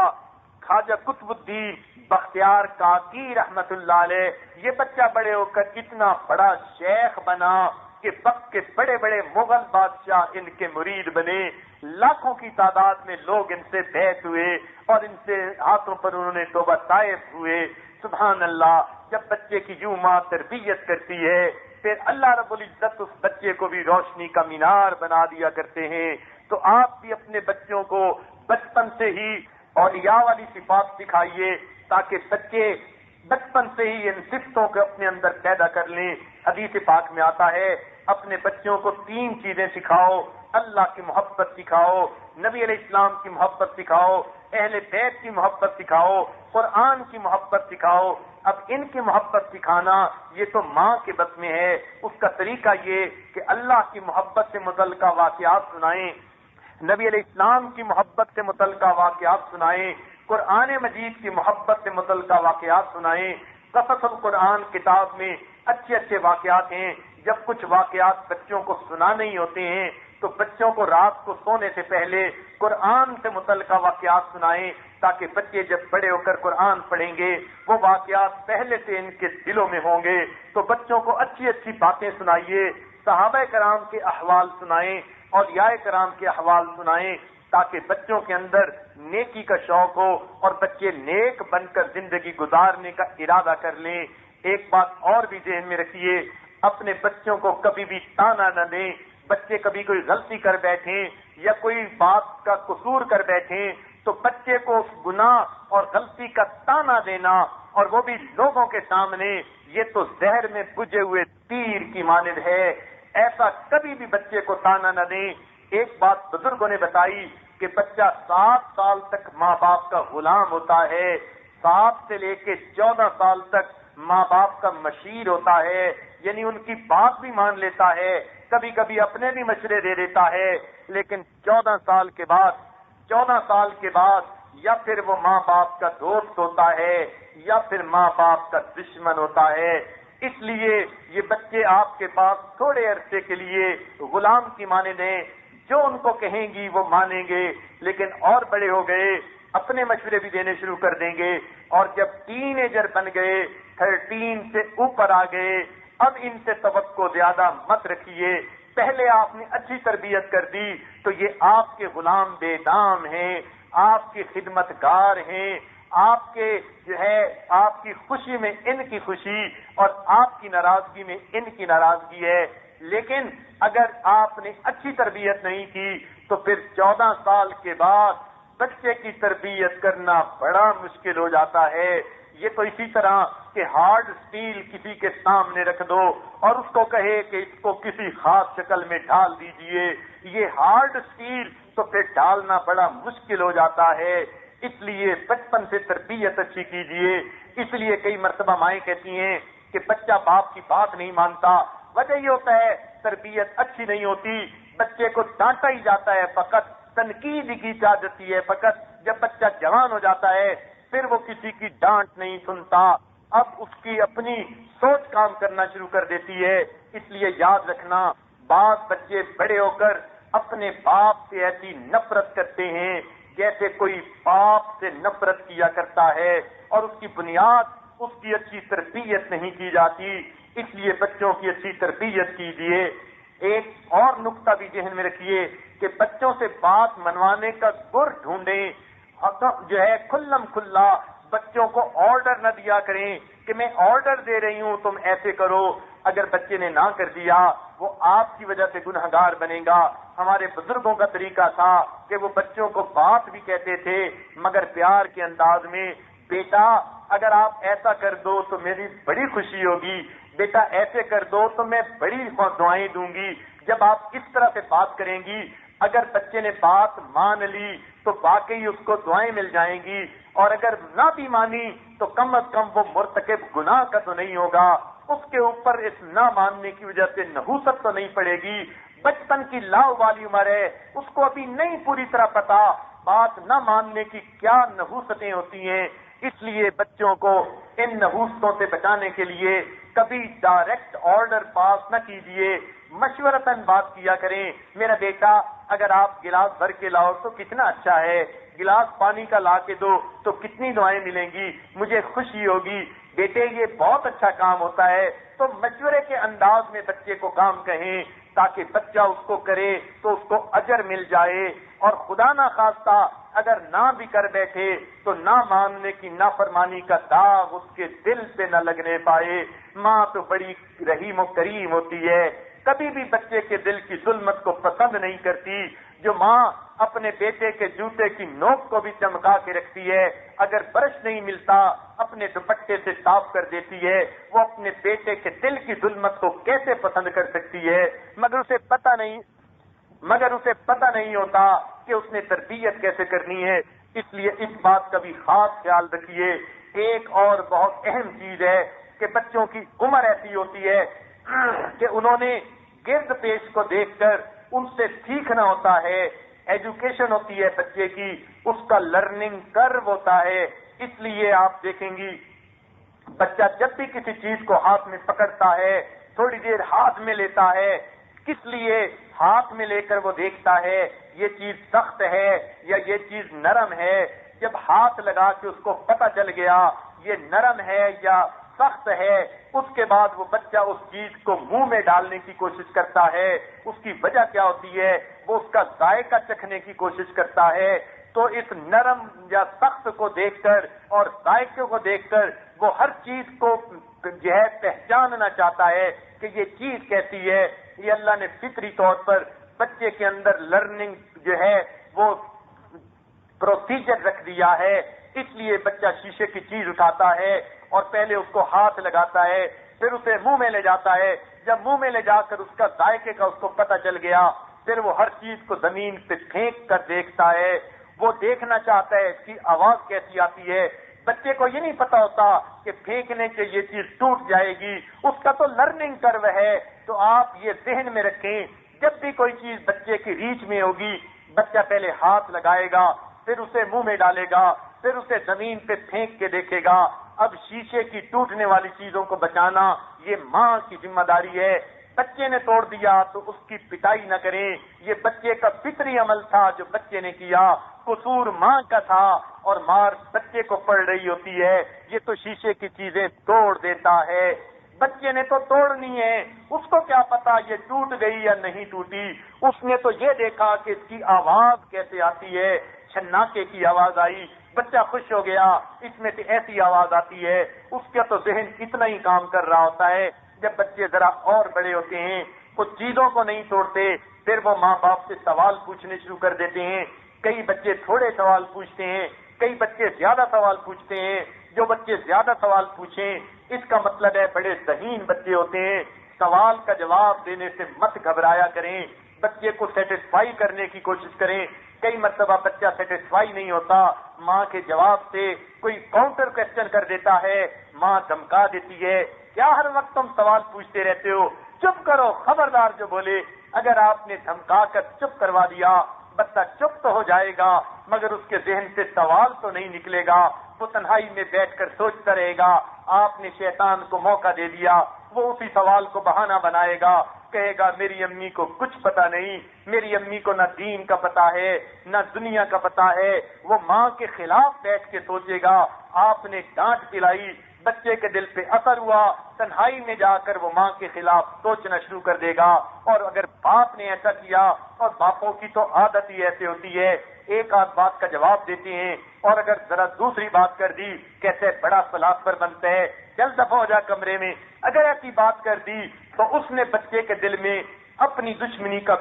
خواجہ قطب الدین بختیار کاکی رحمت اللہ علیہ۔ یہ بچہ بڑے ہو کر اتنا بڑا شیخ بنا کہ وقت کے بڑے بڑے مغل بادشاہ ان کے مرید بنے، لاکھوں کی تعداد میں لوگ ان سے بیعت ہوئے اور ان سے ہاتھوں پر انہوں نے توبہ طائف ہوئے۔ سبحان اللہ، جب بچے کی یوں ماں تربیت کرتی ہے پھر اللہ رب العزت اس بچے کو بھی روشنی کا مینار بنا دیا کرتے ہیں۔ تو آپ بھی اپنے بچوں کو بچپن سے ہی اولیاء والی صفات سکھائیے تاکہ بچے بچپن سے ہی ان صفتوں کو اپنے اندر پیدا کر لیں۔ حدیث پاک میں آتا ہے اپنے بچوں کو 3 چیزیں سکھاؤ، اللہ کی محبت سکھاؤ، نبی علیہ السلام کی محبت سکھاؤ، اہل بیت کی محبت سکھاؤ، قرآن کی محبت سکھاؤ۔ اب ان کی محبت سکھانا یہ تو ماں کے بس میں ہے، اس کا طریقہ یہ کہ اللہ کی محبت سے متعلقہ واقعات سنائیں، نبی علیہ السلام کی محبت سے متعلقہ واقعات سنائیں، قرآن مجید کی محبت سے متعلقہ واقعات سنائیں۔ قصص القرآن کتاب میں اچھے اچھے واقعات ہیں۔ جب کچھ واقعات بچوں کو سنانے ہی ہوتے ہیں تو بچوں کو رات کو سونے سے پہلے قرآن سے متعلقہ واقعات سنائیں تاکہ بچے جب بڑے ہو کر قرآن پڑھیں گے وہ واقعات پہلے سے ان کے دلوں میں ہوں گے۔ تو بچوں کو اچھی اچھی باتیں سنائیے، صحابہ کرام کے احوال سنائیں، اولیاء کرام کے احوال سنائیں تاکہ بچوں کے اندر نیکی کا شوق ہو اور بچے نیک بن کر زندگی گزارنے کا ارادہ کر لیں۔ ایک بات اور بھی ذہن میں رکھیے، اپنے بچوں کو کبھی بھی تانا نہ دیں۔ بچے کبھی کوئی غلطی کر بیٹھیں یا کوئی بات کا قصور کر بیٹھیں تو بچے کو اس گناہ اور غلطی کا تانا دینا اور وہ بھی لوگوں کے سامنے، یہ تو زہر میں بجھے ہوئے تیر کی مانند ہے۔ ایسا کبھی بھی بچے کو تانا نہ دیں۔ ایک بات بزرگوں نے بتائی کہ بچہ 7 سال تک ماں باپ کا غلام ہوتا ہے، 7 سے لے کے 14 سال تک ماں باپ کا مشیر ہوتا ہے، یعنی ان کی بات بھی مان لیتا ہے، کبھی کبھی اپنے بھی مشورے دے دیتا ہے، لیکن 14 سال کے بعد یا پھر وہ ماں باپ کا دوست ہوتا ہے یا پھر ماں باپ کا دشمن ہوتا ہے۔ اس لیے یہ بچے آپ کے پاس تھوڑے عرصے کے لیے غلام کی مانند ہیں، جو ان کو کہیں گی وہ مانیں گے، لیکن اور بڑے ہو گئے اپنے مشورے بھی دینے شروع کر دیں گے، اور جب ٹین ایجر بن گئے 13 سے اوپر آ گئے، اب ان سے توقع زیادہ مت رکھیے۔ پہلے آپ نے اچھی تربیت کر دی تو یہ آپ کے غلام بے دام ہیں، آپ کے خدمت گار ہیں، آپ کے آپ کی خوشی میں ان کی خوشی اور آپ کی ناراضگی میں ان کی ناراضگی ہے۔ لیکن اگر آپ نے اچھی تربیت نہیں کی تو پھر 14 سال کے بعد بچے کی تربیت کرنا بڑا مشکل ہو جاتا ہے۔ یہ تو اسی طرح کہ ہارڈ اسٹیل کسی کے سامنے رکھ دو اور اس کو کہے کہ اس کو کسی خاص شکل میں ڈال دیجئے، یہ ہارڈ اسٹیل تو پھر ڈالنا بڑا مشکل ہو جاتا ہے۔ اس لیے بچپن سے تربیت اچھی کیجئے۔ اس لیے کئی مرتبہ مائیں کہتی ہیں کہ بچہ باپ کی بات نہیں مانتا، وجہ یہ ہوتا ہے تربیت اچھی نہیں ہوتی، بچے کو ڈانٹا ہی جاتا ہے فقط، تنقید کی جا جاتی ہے فقط۔ جب بچہ جوان ہو جاتا ہے پھر وہ کسی کی ڈانٹ نہیں سنتا، اب اس کی اپنی سوچ کام کرنا شروع کر دیتی ہے۔ اس لیے یاد رکھنا، بعض بچے بڑے ہو کر اپنے باپ سے ایسی نفرت کرتے ہیں جیسے کوئی باپ سے نفرت کیا کرتا ہے، اور اس کی بنیاد اس کی اچھی تربیت نہیں کی جاتی۔ اس لیے بچوں کی اچھی تربیت کیجیے۔ ایک اور نقطہ بھی ذہن میں رکھیے کہ بچوں سے بات منوانے کا گر ڈھونڈیں، کھلم کھلا بچوں کو آرڈر نہ دیا کریں کہ میں آرڈر دے رہی ہوں تم ایسے کرو۔ اگر بچے نے نہ کر دیا وہ آپ کی وجہ سے گنہگار بنے گا۔ ہمارے بزرگوں کا طریقہ تھا کہ وہ بچوں کو بات بھی کہتے تھے مگر پیار کے انداز میں، بیٹا اگر آپ ایسا کر دو تو میری بڑی خوشی ہوگی، بیٹا ایسے کر دو تو میں بڑی دعائیں دوں گی۔ جب آپ اس طرح سے بات کریں گی، اگر بچے نے بات مان لی تو واقعی اس کو دعائیں مل جائیں گی، اور اگر نہ بھی مانی تو کم از کم وہ مرتکب گناہ کا تو نہیں ہوگا، اس کے اوپر اس نہ ماننے کی وجہ سے نحوست تو نہیں پڑے گی۔ بچپن کی لاؤ والی عمر ہے، اس کو ابھی نہیں پوری طرح پتا بات نہ ماننے کی کیا نحوستیں ہوتی ہیں۔ اس لیے بچوں کو ان نحوستوں سے بچانے کے لیے کبھی ڈائریکٹ آرڈر پاس نہ کیجیے، مشورتاً بات کیا کریں۔ میرا بیٹا اگر آپ گلاس بھر کے لاؤ تو کتنا اچھا ہے، گلاس پانی کا لا کے دو تو کتنی دعائیں ملیں گی، مجھے خوشی ہوگی، بیٹے یہ بہت اچھا کام ہوتا ہے۔ تو مشورے کے انداز میں بچے کو کام کہیں تاکہ بچہ اس کو کرے تو اس کو اجر مل جائے، اور خدا نہ خواستہ اگر نہ بھی کر بیٹھے تو نہ ماننے کی نافرمانی کا داغ اس کے دل پہ نہ لگنے پائے۔ ماں تو بڑی رحیم و کریم ہوتی ہے، کبھی بھی بچے کے دل کی ظلمت کو پسند نہیں کرتی۔ جو ماں اپنے بیٹے کے جوتے کی نوک کو بھی چمکا کے رکھتی ہے، اگر برش نہیں ملتا اپنے دوپٹے سے صاف کر دیتی ہے، وہ اپنے بیٹے کے دل کی ظلمت کو کیسے پسند کر سکتی ہے؟ مگر اسے پتہ نہیں ہوتا کہ اس نے تربیت کیسے کرنی ہے۔ اس لیے اس بات کا بھی خاص خیال رکھیے۔ ایک اور بہت اہم چیز ہے کہ بچوں کی عمر ایسی ہوتی ہے کہ انہوں نے گرد پیش کو دیکھ کر ان سے سیکھنا ہوتا ہے۔ ایجوکیشن ہوتی ہے بچے کی، اس کا لرننگ کرو ہوتا ہے۔ اس لیے آپ دیکھیں گی بچہ جب بھی کسی چیز کو ہاتھ میں پکڑتا ہے تھوڑی دیر ہاتھ میں لیتا ہے، کس لیے ہاتھ میں لے کر وہ دیکھتا ہے یہ چیز سخت ہے یا یہ چیز نرم ہے۔ جب ہاتھ لگا کے اس کو پتہ چل گیا یہ نرم ہے یا سخت ہے، اس کے بعد وہ بچہ اس چیز کو منہ میں ڈالنے کی کوشش کرتا ہے۔ اس کی وجہ کیا ہوتی ہے؟ وہ اس کا ذائقہ چکھنے کی کوشش کرتا ہے۔ تو اس نرم یا سخت کو دیکھ کر اور ذائقے کو دیکھ کر وہ ہر چیز کو جو ہے پہچاننا چاہتا ہے کہ یہ چیز کیسی ہے۔ یہ اللہ نے فطری طور پر بچے کے اندر لرننگ جو ہے وہ پروسیجر رکھ دیا ہے۔ اس لیے بچہ شیشے کی چیز اٹھاتا ہے اور پہلے اس کو ہاتھ لگاتا ہے، پھر اسے منہ میں لے جاتا ہے۔ جب منہ میں لے جا کر اس کا ذائقے کا اس کو پتہ چل گیا، پھر وہ ہر چیز کو زمین پہ پھینک کر دیکھتا ہے۔ وہ دیکھنا چاہتا ہے اس کی آواز کیسی آتی ہے۔ بچے کو یہ نہیں پتا ہوتا کہ پھینکنے سے یہ چیز ٹوٹ جائے گی، اس کا تو لرننگ کرو ہے۔ تو آپ یہ ذہن میں رکھیں، جب بھی کوئی چیز بچے کی ریچ میں ہوگی بچہ پہلے ہاتھ لگائے گا، پھر اسے منہ میں ڈالے گا، پھر اسے زمین پہ پھینک کے دیکھے گا۔ اب شیشے کی ٹوٹنے والی چیزوں کو بچانا یہ ماں کی ذمہ داری ہے۔ بچے نے توڑ دیا تو اس کی پٹائی نہ کریں، یہ بچے کا فطری عمل تھا جو بچے نے کیا، قصور ماں کا تھا اور مار بچے کو پڑ رہی ہوتی ہے۔ یہ تو شیشے کی چیزیں توڑ دیتا ہے، بچے نے تو توڑنی ہے، اس کو کیا پتا یہ ٹوٹ گئی یا نہیں ٹوٹی۔ اس نے تو یہ دیکھا کہ اس کی آواز کیسے آتی ہے، چھناکے کی آواز آئی، بچہ خوش ہو گیا، اس میں سے ایسی آواز آتی ہے۔ اس کا تو ذہن اتنا ہی کام کر رہا ہوتا ہے۔ جب بچے ذرا اور بڑے ہوتے ہیں کچھ چیزوں کو نہیں توڑتے، پھر وہ ماں باپ سے سوال پوچھنے شروع کر دیتے ہیں۔ کئی بچے تھوڑے سوال پوچھتے ہیں، کئی بچے زیادہ سوال پوچھتے ہیں۔ جو بچے زیادہ سوال پوچھیں اس کا مطلب ہے بڑے ذہین بچے ہوتے ہیں۔ سوال کا جواب دینے سے مت گھبرایا کریں، بچے کو سیٹسفائی کرنے کی کوشش کریں۔ کئی مرتبہ بچہ سیٹسفائی نہیں ہوتا، ماں کے جواب سے کوئی کاؤنٹر کوسچن کر دیتا ہے، ماں دھمکا دیتی ہے، کیا ہر وقت تم سوال پوچھتے رہتے ہو، چپ کرو، خبردار جو بولے۔ اگر آپ نے دھمکا کر چپ کروا دیا بچہ چپ تو ہو جائے گا مگر اس کے ذہن سے سوال تو نہیں نکلے گا، وہ تنہائی میں بیٹھ کر سوچتا رہے گا۔ آپ نے شیطان کو موقع دے دیا، وہ اسی سوال کو بہانہ بنائے گا، کہے گا میری امی کو کچھ پتا نہیں، میری امی کو نہ دین کا پتا ہے نہ دنیا کا پتا ہے۔ وہ ماں کے خلاف بیٹھ کے سوچے گا۔ آپ نے ڈانٹ پلائی، بچے کے دل پہ اثر ہوا، تنہائی میں جا کر وہ ماں کے خلاف سوچنا شروع کر دے گا۔ اور اگر باپ نے ایسا کیا، اور باپوں کی تو عادت ہی ایسے ہوتی ہے، ایک آدھ بات کا جواب دیتے ہیں اور اگر ذرا دوسری بات کر دی کہتے بڑا فلاسفر بنتا ہے، چل دفع ہو جا کمرے میں، اگر ایسی بات کر دی تو اس نے بچے کے دل میں اپنی دشمنی کا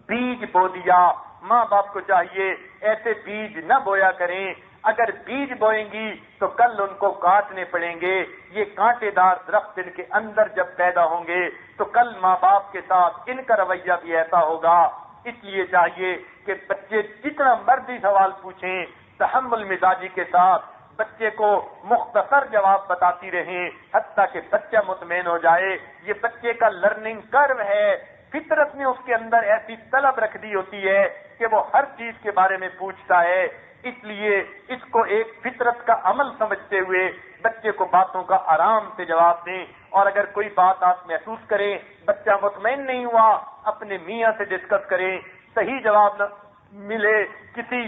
بیج بو دیا۔ ماں باپ کو چاہیے ایسے بیج نہ بویا کریں، اگر بیج بوئیں گی تو کل ان کو کاٹنے پڑیں گے، یہ کانٹے دار درخت ان کے اندر جب پیدا ہوں گے تو کل ماں باپ کے ساتھ ان کا رویہ بھی ایسا ہوگا۔ اس لیے چاہیے کہ بچے جتنا مرضی سوال پوچھیں تحمل مزاجی کے ساتھ بچے کو مختصر جواب بتاتی رہیں حتیٰ کہ بچہ مطمئن ہو جائے۔ یہ بچے کا لرننگ کرو ہے، فطرت نے اس کے اندر ایسی طلب رکھ دی ہوتی ہے کہ وہ ہر چیز کے بارے میں پوچھتا ہے۔ اس لیے اس کو ایک فطرت کا عمل سمجھتے ہوئے بچے کو باتوں کا آرام سے جواب دیں، اور اگر کوئی بات آپ محسوس کریں بچہ مطمئن نہیں ہوا اپنے میاں سے ڈسکس کریں، صحیح جواب نہ ملے کسی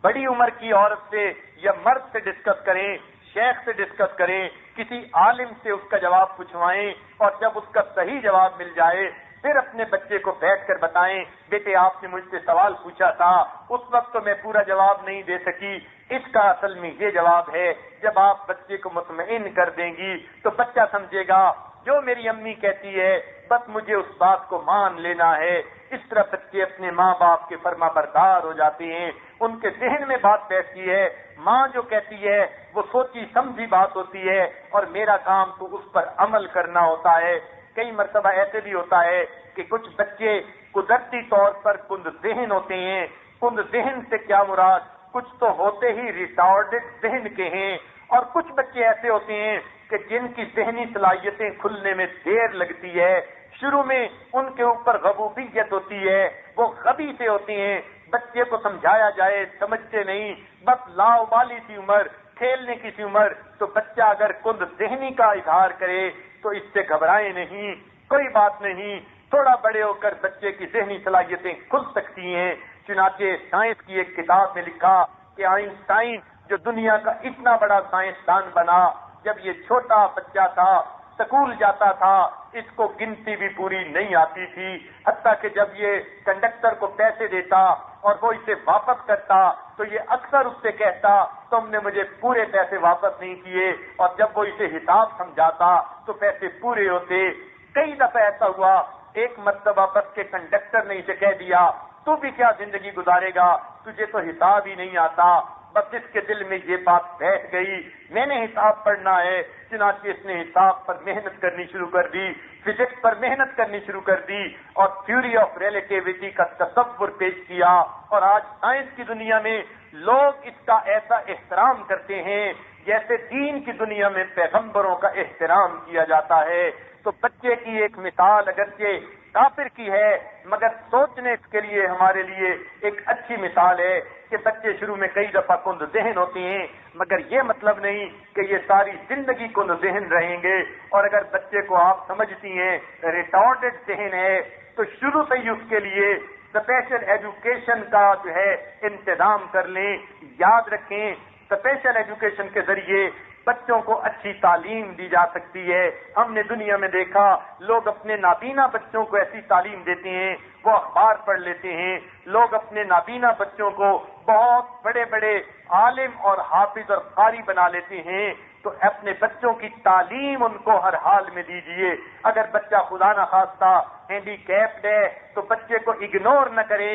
بڑی عمر کی عورت سے یا مرد سے ڈسکس کریں، شیخ سے ڈسکس کریں، کسی عالم سے اس کا جواب پوچھوائیں، اور جب اس کا صحیح جواب مل جائے پھر اپنے بچے کو بیٹھ کر بتائیں بیٹے آپ نے مجھ سے سوال پوچھا تھا، اس وقت تو میں پورا جواب نہیں دے سکی، اس کا اصل میں یہ جواب ہے۔ جب آپ بچے کو مطمئن کر دیں گی تو بچہ سمجھے گا جو میری امی کہتی ہے بس مجھے اس بات کو مان لینا ہے۔ اس طرح بچے اپنے ماں باپ کے فرما بردار ہو جاتے ہیں، ان کے ذہن میں بات بیٹھتی ہے، ماں جو کہتی ہے وہ سوچی سمجھی بات ہوتی ہے، اور میرا کام تو اس پر عمل کرنا ہوتا ہے۔ کئی مرتبہ ایسے بھی ہوتا ہے کہ کچھ بچے قدرتی طور پر کند ذہن ہوتے ہیں۔ کند ذہن سے کیا مراد؟ کچھ تو ہوتے ہی ریٹارڈڈ ذہن کے ہیں، اور کچھ بچے ایسے ہوتے ہیں کہ جن کی ذہنی صلاحیتیں کھلنے میں دیر لگتی ہے، شروع میں ان کے اوپر غبوبیت ہوتی ہے، وہ غبی سے ہوتے ہیں، بچے کو سمجھایا جائے سمجھتے نہیں، بس لاؤبالی سی عمر، کھیلنے کی سی عمر، تو بچہ اگر کند ذہنی کا اظہار کرے تو اس سے گھبرائے نہیں، کوئی بات نہیں، تھوڑا بڑے ہو کر بچے کی ذہنی صلاحیتیں کھل سکتی ہیں۔ چنانچہ سائنس کی ایک کتاب میں لکھا کہ آئنسٹائن جو دنیا کا اتنا بڑا سائنسدان بنا، جب یہ چھوٹا بچہ تھا سکول جاتا تھا اس کو گنتی بھی پوری نہیں آتی تھی، حتیٰ کہ جب یہ کنڈکٹر کو پیسے دیتا اور وہ اسے واپس کرتا تو یہ اکثر اس سے کہتا تم نے مجھے پورے پیسے واپس نہیں کیے، اور جب وہ اسے حساب سمجھاتا تو پیسے پورے ہوتے۔ کئی دفعہ ایسا ہوا، ایک مرتبہ بس کے کنڈکٹر نے اسے کہہ دیا تو بھی کیا زندگی گزارے گا، تجھے تو حساب ہی نہیں آتا۔ بس اس کے دل میں یہ بات بیٹھ گئی میں نے حساب پڑھنا ہے، چنانچہ اس نے حساب پر محنت کرنی شروع کر دی، فزکس پر محنت کرنی شروع کر دی، اور تھیوری آف ریلیٹیوٹی کا تصور پیش کیا، اور آج سائنس کی دنیا میں لوگ اس کا ایسا احترام کرتے ہیں جیسے دین کی دنیا میں پیغمبروں کا احترام کیا جاتا ہے۔ تو بچے کی ایک مثال اگرچہ کافر کی ہے مگر سوچنے کے لیے ہمارے لیے ایک اچھی مثال ہے کہ بچے شروع میں کئی دفعہ کند ذہن ہوتے ہیں، مگر یہ مطلب نہیں کہ یہ ساری زندگی کند ذہن رہیں گے، اور اگر بچے کو آپ سمجھتی ہیں ریٹارڈڈ ذہن ہے تو شروع سے ہی اس کے لیے اسپیشل ایجوکیشن کا جو ہے انتظام کر لیں۔ یاد رکھیں اسپیشل ایجوکیشن کے ذریعے بچوں کو اچھی تعلیم دی جا سکتی ہے۔ ہم نے دنیا میں دیکھا لوگ اپنے نابینا بچوں کو ایسی تعلیم دیتے ہیں وہ اخبار پڑھ لیتے ہیں، لوگ اپنے نابینا بچوں کو بہت بڑے بڑے عالم اور حافظ اور قاری بنا لیتے ہیں۔ تو اپنے بچوں کی تعلیم ان کو ہر حال میں دیجیے۔ اگر بچہ خدا نہ خواستہ ہینڈی کیپڈ ہے تو بچے کو اگنور نہ کرے،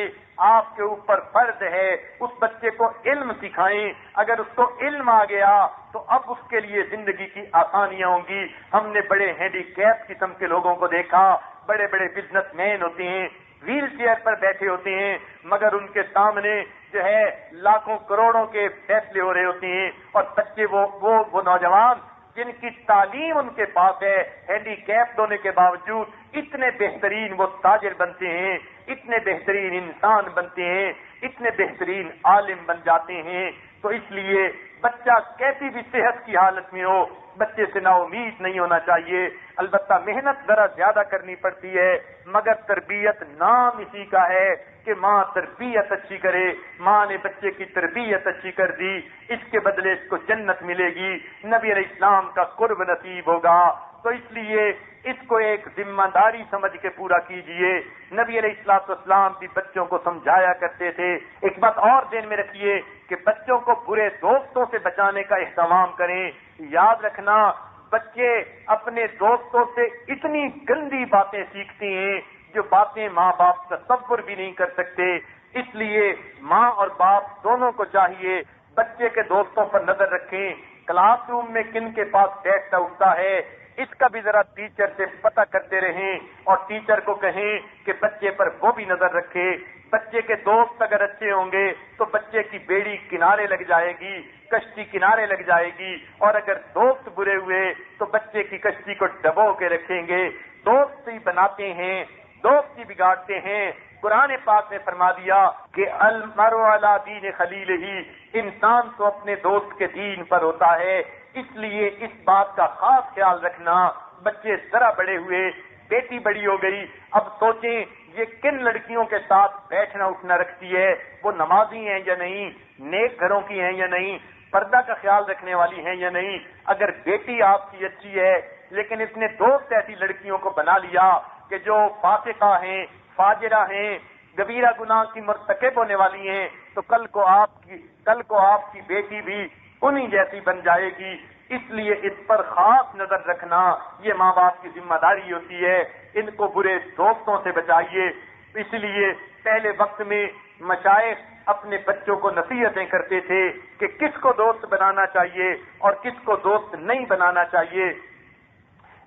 آپ کے اوپر فرض ہے اس بچے کو علم سکھائیں۔ اگر اس کو علم آ گیا تو اب اس کے لیے زندگی کی آسانیاں ہوں گی۔ ہم نے بڑے ہینڈی کیپ قسم کے لوگوں کو دیکھا، بڑے بڑے بزنس مین ہوتے ہیں، ویل چیئر پر بیٹھے ہوتے ہیں، مگر ان کے سامنے جو ہے لاکھوں کروڑوں کے فیصلے ہو رہے ہوتے ہیں، اور بچے وہ نوجوان جن کی تعلیم ان کے پاس ہے ہینڈی کیپ ہونے کے باوجود اتنے بہترین وہ تاجر بنتے ہیں، اتنے بہترین انسان بنتے ہیں، اتنے بہترین عالم بن جاتے ہیں۔ تو اس لیے بچہ کیسی بھی صحت کی حالت میں ہو بچے سے نا امید نہیں ہونا چاہیے۔ البتہ محنت ذرا زیادہ کرنی پڑتی ہے، مگر تربیت نام اسی کا ہے کہ ماں تربیت اچھی کرے۔ ماں نے بچے کی تربیت اچھی کر دی، اس کے بدلے اس کو جنت ملے گی، نبی علیہ السلام کا قرب نصیب ہوگا۔ تو اس لیے اس کو ایک ذمہ داری سمجھ کے پورا کیجئے۔ نبی علیہ السلام بھی بچوں کو سمجھایا کرتے تھے۔ ایک بات اور ذہن میں رکھیے کہ بچوں کو برے دوستوں سے بچانے کا اہتمام کریں۔ یاد رکھنا بچے اپنے دوستوں سے اتنی گندی باتیں سیکھتے ہیں جو باتیں ماں باپ تصور بھی نہیں کر سکتے. اس لیے ماں اور باپ دونوں کو چاہیے بچے کے دوستوں پر نظر رکھیں. کلاس روم میں کن کے پاس بیٹھتا اٹھتا ہے اس کا بھی ذرا ٹیچر سے پتہ کرتے رہیں اور ٹیچر کو کہیں کہ بچے پر وہ بھی نظر رکھے. بچے کے دوست اگر اچھے ہوں گے تو بچے کی بیڑی کنارے لگ جائے گی, کشتی کنارے لگ جائے گی, اور اگر دوست برے ہوئے تو بچے کی کشتی کو ڈبو کے رکھیں گے. دوست ہی بناتے ہیں, دوست ہی بگاڑتے ہیں. قرآن پاک نے فرما دیا کہ المرء علی دین خلیلہ, انسان تو اپنے دوست کے دین پر ہوتا ہے. اس لیے اس بات کا خاص خیال رکھنا. بچے ذرا بڑے ہوئے, بیٹی بڑی ہو گئی, اب سوچیں یہ کن لڑکیوں کے ساتھ بیٹھنا اٹھنا رکھتی ہے, وہ نمازی ہیں یا نہیں, نیک گھروں کی ہیں یا نہیں, پردہ کا خیال رکھنے والی ہیں یا نہیں. اگر بیٹی آپ کی اچھی ہے لیکن اس نے دوست ایسی لڑکیوں کو بنا لیا کہ جو فاسقہ ہیں, فاجرہ ہیں, کبیرہ گناہ کی مرتکب ہونے والی ہیں, تو کل کو آپ کی بیٹی بھی انہی جیسی بن جائے گی. اس لیے اس پر خاص نظر رکھنا یہ ماں باپ کی ذمہ داری ہوتی ہے. ان کو برے دوستوں سے بچائیے. اس لیے پہلے وقت میں مشائخ اپنے بچوں کو نصیحتیں کرتے تھے کہ کس کو دوست بنانا چاہیے اور کس کو دوست نہیں بنانا چاہیے.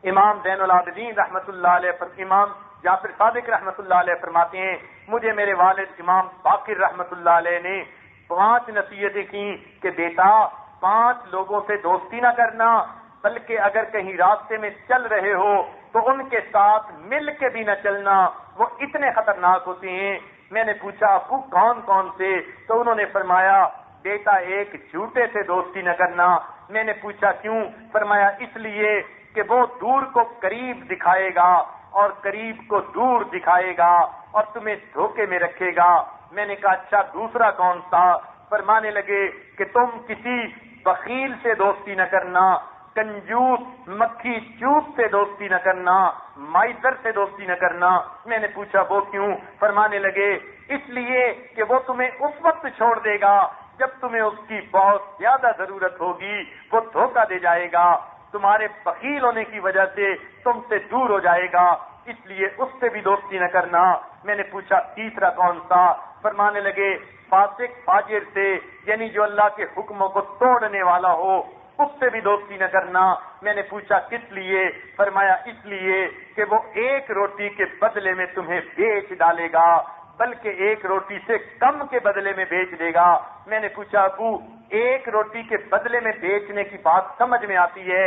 امام زین العابدین رحمۃ اللہ علیہ امام جعفر صادق رحمۃ اللہ علیہ فرماتے ہیں مجھے میرے والد امام باقر رحمۃ اللہ علیہ نے 5 نصیحتیں کی کہ بیٹا 5 لوگوں سے دوستی نہ کرنا, بلکہ اگر کہیں راستے میں چل رہے ہو تو ان کے ساتھ مل کے بھی نہ چلنا, وہ اتنے خطرناک ہوتے ہیں. میں نے پوچھا ابو کون کون سے, تو انہوں نے فرمایا بیٹا ایک جھوٹے سے دوستی نہ کرنا. میں نے پوچھا کیوں؟ فرمایا اس لیے کہ وہ دور کو قریب دکھائے گا اور قریب کو دور دکھائے گا اور تمہیں دھوکے میں رکھے گا. میں نے کہا اچھا دوسرا کون سا؟ فرمانے لگے کہ تم کسی بخیل سے دوستی نہ کرنا, کنجوس مکھی چوب سے دوستی نہ کرنا, مائزر سے دوستی نہ کرنا. میں نے پوچھا وہ کیوں؟ فرمانے لگے اس لیے کہ وہ تمہیں اس وقت چھوڑ دے گا جب تمہیں اس کی بہت زیادہ ضرورت ہوگی, وہ دھوکہ دے جائے گا, تمہارے بخیل ہونے کی وجہ سے تم سے دور ہو جائے گا, اس لیے اس سے بھی دوستی نہ کرنا. میں نے پوچھا تیسرا کون سا؟ فرمانے لگے فاسق فاجر سے, یعنی جو اللہ کے حکموں کو توڑنے والا ہو, اس سے بھی دوستی نہ کرنا. میں نے پوچھا کس لیے؟ فرمایا اس لیے کہ وہ ایک روٹی کے بدلے میں تمہیں بیچ ڈالے گا, بلکہ ایک روٹی سے کم کے بدلے میں بیچ دے گا. میں نے پوچھا ابو ایک روٹی کے بدلے میں بیچنے کی بات سمجھ میں آتی ہے,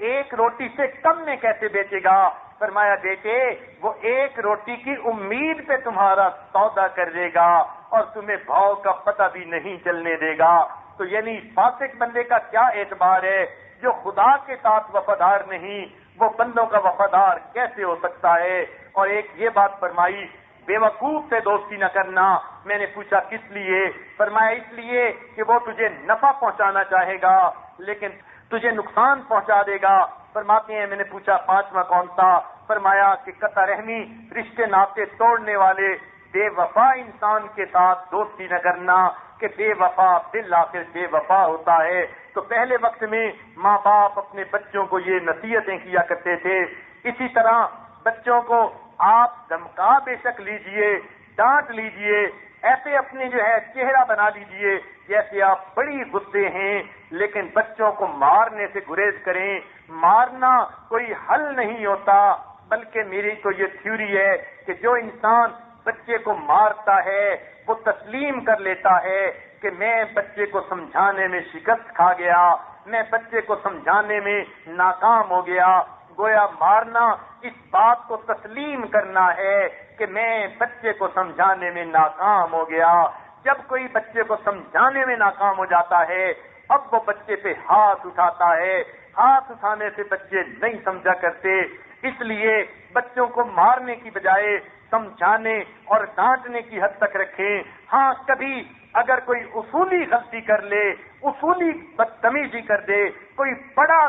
ایک روٹی سے کم میں کیسے بیچے گا؟ فرمایا بیٹے وہ ایک روٹی کی امید پہ تمہارا سودا کر دے گا اور تمہیں بھاؤ کا پتہ بھی نہیں چلنے دے گا. تو یعنی فاسق بندے کا کیا اعتبار ہے؟ جو خدا کے ساتھ وفادار نہیں وہ بندوں کا وفادار کیسے ہو سکتا ہے؟ اور ایک یہ بات فرمائی بے وقوف سے دوستی نہ کرنا. میں نے پوچھا کس لیے؟ فرمایا اس لیے کہ وہ تجھے نفع پہنچانا چاہے گا لیکن تجھے نقصان پہنچا دے گا. فرماتے ہیں میں نے پوچھا 5واں کون سا؟ فرمایا کہ قطع رحمی, رشتے ناطے توڑنے والے بے وفا انسان کے ساتھ دوستی نہ کرنا, کہ بے وفا بالآخر بے وفا ہوتا ہے. تو پہلے وقت میں ماں باپ اپنے بچوں کو یہ نصیحتیں کیا کرتے تھے. اسی طرح بچوں کو آپ دھمکا بے شک لیجئے, ڈانٹ لیجئے, ایسے اپنے جو ہے چہرہ بنا لیجئے جیسے آپ بڑی غصے ہیں, لیکن بچوں کو مارنے سے گریز کریں. مارنا کوئی حل نہیں ہوتا, بلکہ میری تو یہ تھیوری ہے کہ جو انسان بچے کو مارتا ہے وہ تسلیم کر لیتا ہے کہ میں بچے کو سمجھانے میں شکست کھا گیا, میں بچے کو سمجھانے میں ناکام ہو گیا. گویا مارنا اس بات کو تسلیم کرنا ہے کہ میں بچے کو سمجھانے میں ناکام ہو گیا. جب کوئی بچے کو سمجھانے میں ناکام ہو جاتا ہے اب وہ بچے پہ ہاتھ اٹھاتا ہے. ہاتھ اٹھانے سے بچے نہیں سمجھا کرتے, اس لیے بچوں کو مارنے کی بجائے سمجھانے اور ڈانٹنے کی حد تک رکھیں. ہاں کبھی اگر کوئی اصولی غلطی کر لے, اصولی بدتمیزی کر دے, کوئی بڑا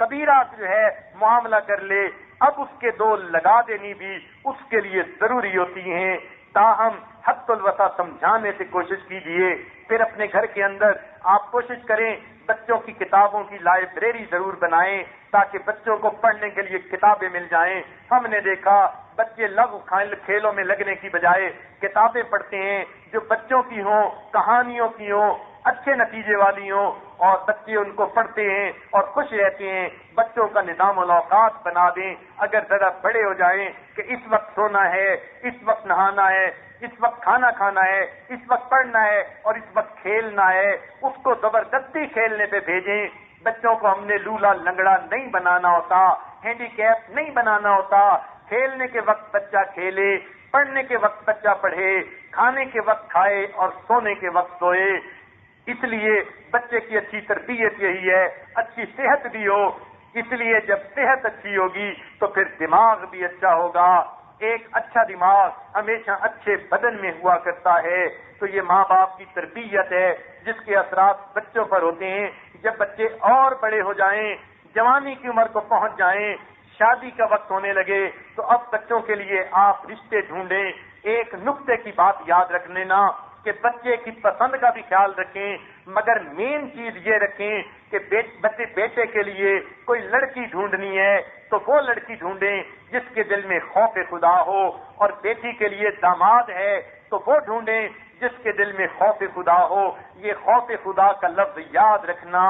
کبیرہ جو ہے معاملہ کر لے, اب اس کے 2 لگا دینی بھی اس کے لیے ضروری ہوتی ہیں. تاہم حد الوسع سمجھانے سے کوشش کیجیے. پھر اپنے گھر کے اندر آپ کوشش کریں بچوں کی کتابوں کی لائبریری ضرور بنائیں تاکہ بچوں کو پڑھنے کے لیے کتابیں مل جائیں۔ ہم نے دیکھا بچے لغو کھیلوں میں لگنے کی بجائے کتابیں پڑھتے ہیں جو بچوں کی ہوں، کہانیوں کی ہوں، اچھے نتیجے والی ہوں، اور بچے ان کو پڑھتے ہیں اور خوش رہتے ہیں۔ بچوں کا نظام الاوقات بنا دیں، اگر ذرا بڑے ہو جائیں کہ اس وقت سونا ہے، اس وقت نہانا ہے، اس وقت کھانا کھانا ہے، اس وقت پڑھنا ہے اور اس وقت کھیلنا ہے، اس کو زبردستی کھیلنے پہ بھیجیں۔ بچوں کو ہم نے لولا لنگڑا نہیں بنانا ہوتا، ہینڈی کیپ نہیں بنانا ہوتا۔ کھیلنے کے وقت بچہ کھیلے، پڑھنے کے وقت بچہ پڑھے، کھانے کے وقت کھائے اور سونے کے وقت سوئے۔ اس لیے بچے کی اچھی تربیت یہی ہے، اچھی صحت بھی ہو۔ اس لیے جب صحت اچھی ہوگی تو پھر دماغ بھی اچھا ہوگا۔ ایک اچھا دماغ ہمیشہ اچھے بدن میں ہوا کرتا ہے۔ تو یہ ماں باپ کی تربیت ہے جس کے اثرات بچوں پر ہوتے ہیں۔ جب بچے اور بڑے ہو جائیں، جوانی کی عمر کو پہنچ جائیں، شادی کا وقت ہونے لگے، تو اب بچوں کے لیے آپ رشتے ڈھونڈیں۔ ایک نقطے کی بات یاد رکھ لینا کہ بچے کی پسند کا بھی خیال رکھیں، مگر مین چیز یہ رکھیں کہ بیٹے کے لیے کوئی لڑکی ڈھونڈنی ہے تو وہ لڑکی ڈھونڈیں جس کے دل میں خوف خدا ہو، اور بیٹی کے لیے داماد ہے تو وہ ڈھونڈیں جس کے دل میں خوف خدا ہو۔ یہ خوف خدا کا لفظ یاد رکھنا،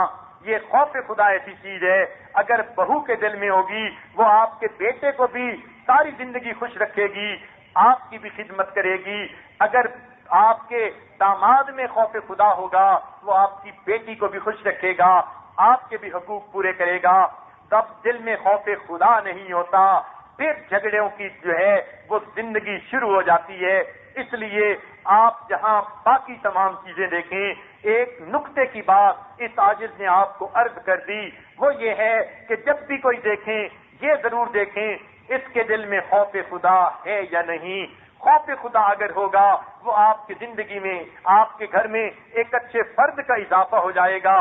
یہ خوف خدا ایسی چیز ہے اگر بہو کے دل میں ہوگی وہ آپ کے بیٹے کو بھی ساری زندگی خوش رکھے گی، آپ کی بھی خدمت کرے گی۔ اگر آپ کے داماد میں خوف خدا ہوگا وہ آپ کی بیٹی کو بھی خوش رکھے گا، آپ کے بھی حقوق پورے کرے گا۔ تب دل میں خوف خدا نہیں ہوتا، پھر جھگڑوں کی جو ہے وہ زندگی شروع ہو جاتی ہے۔ اس لیے آپ جہاں باقی تمام چیزیں دیکھیں، ایک نقطے کی بات اس عاجز نے آپ کو عرض کر دی، وہ یہ ہے کہ جب بھی کوئی دیکھیں یہ ضرور دیکھیں اس کے دل میں خوف خدا ہے یا نہیں۔ خوف خدا اگر ہوگا وہ آپ کی زندگی میں، آپ کے گھر میں ایک اچھے فرد کا اضافہ ہو جائے گا،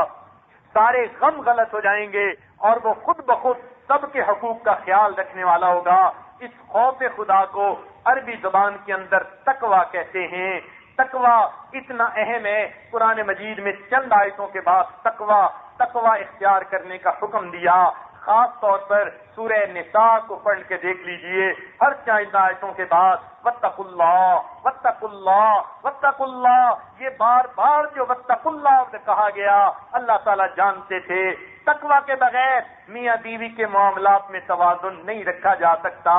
سارے غم غلط ہو جائیں گے اور وہ خود بخود سب کے حقوق کا خیال رکھنے والا ہوگا۔ اس خوف خدا کو عربی زبان کے اندر تقویٰ کہتے ہیں۔ تقویٰ اتنا اہم ہے، قرآن مجید میں چند آیتوں کے بعد تقویٰ اختیار کرنے کا حکم دیا۔ خاص طور پر سورہ نساء کو پڑھ کے دیکھ لیجئے، ہر چند آیتوں کے بعد واتقوا اللہ واتقوا اللہ واتقوا اللہ، یہ بار بار جو واتقوا اللہ کہا گیا، اللہ تعالیٰ جانتے تھے تقویٰ کے بغیر میاں بیوی کے معاملات میں توازن نہیں رکھا جا سکتا،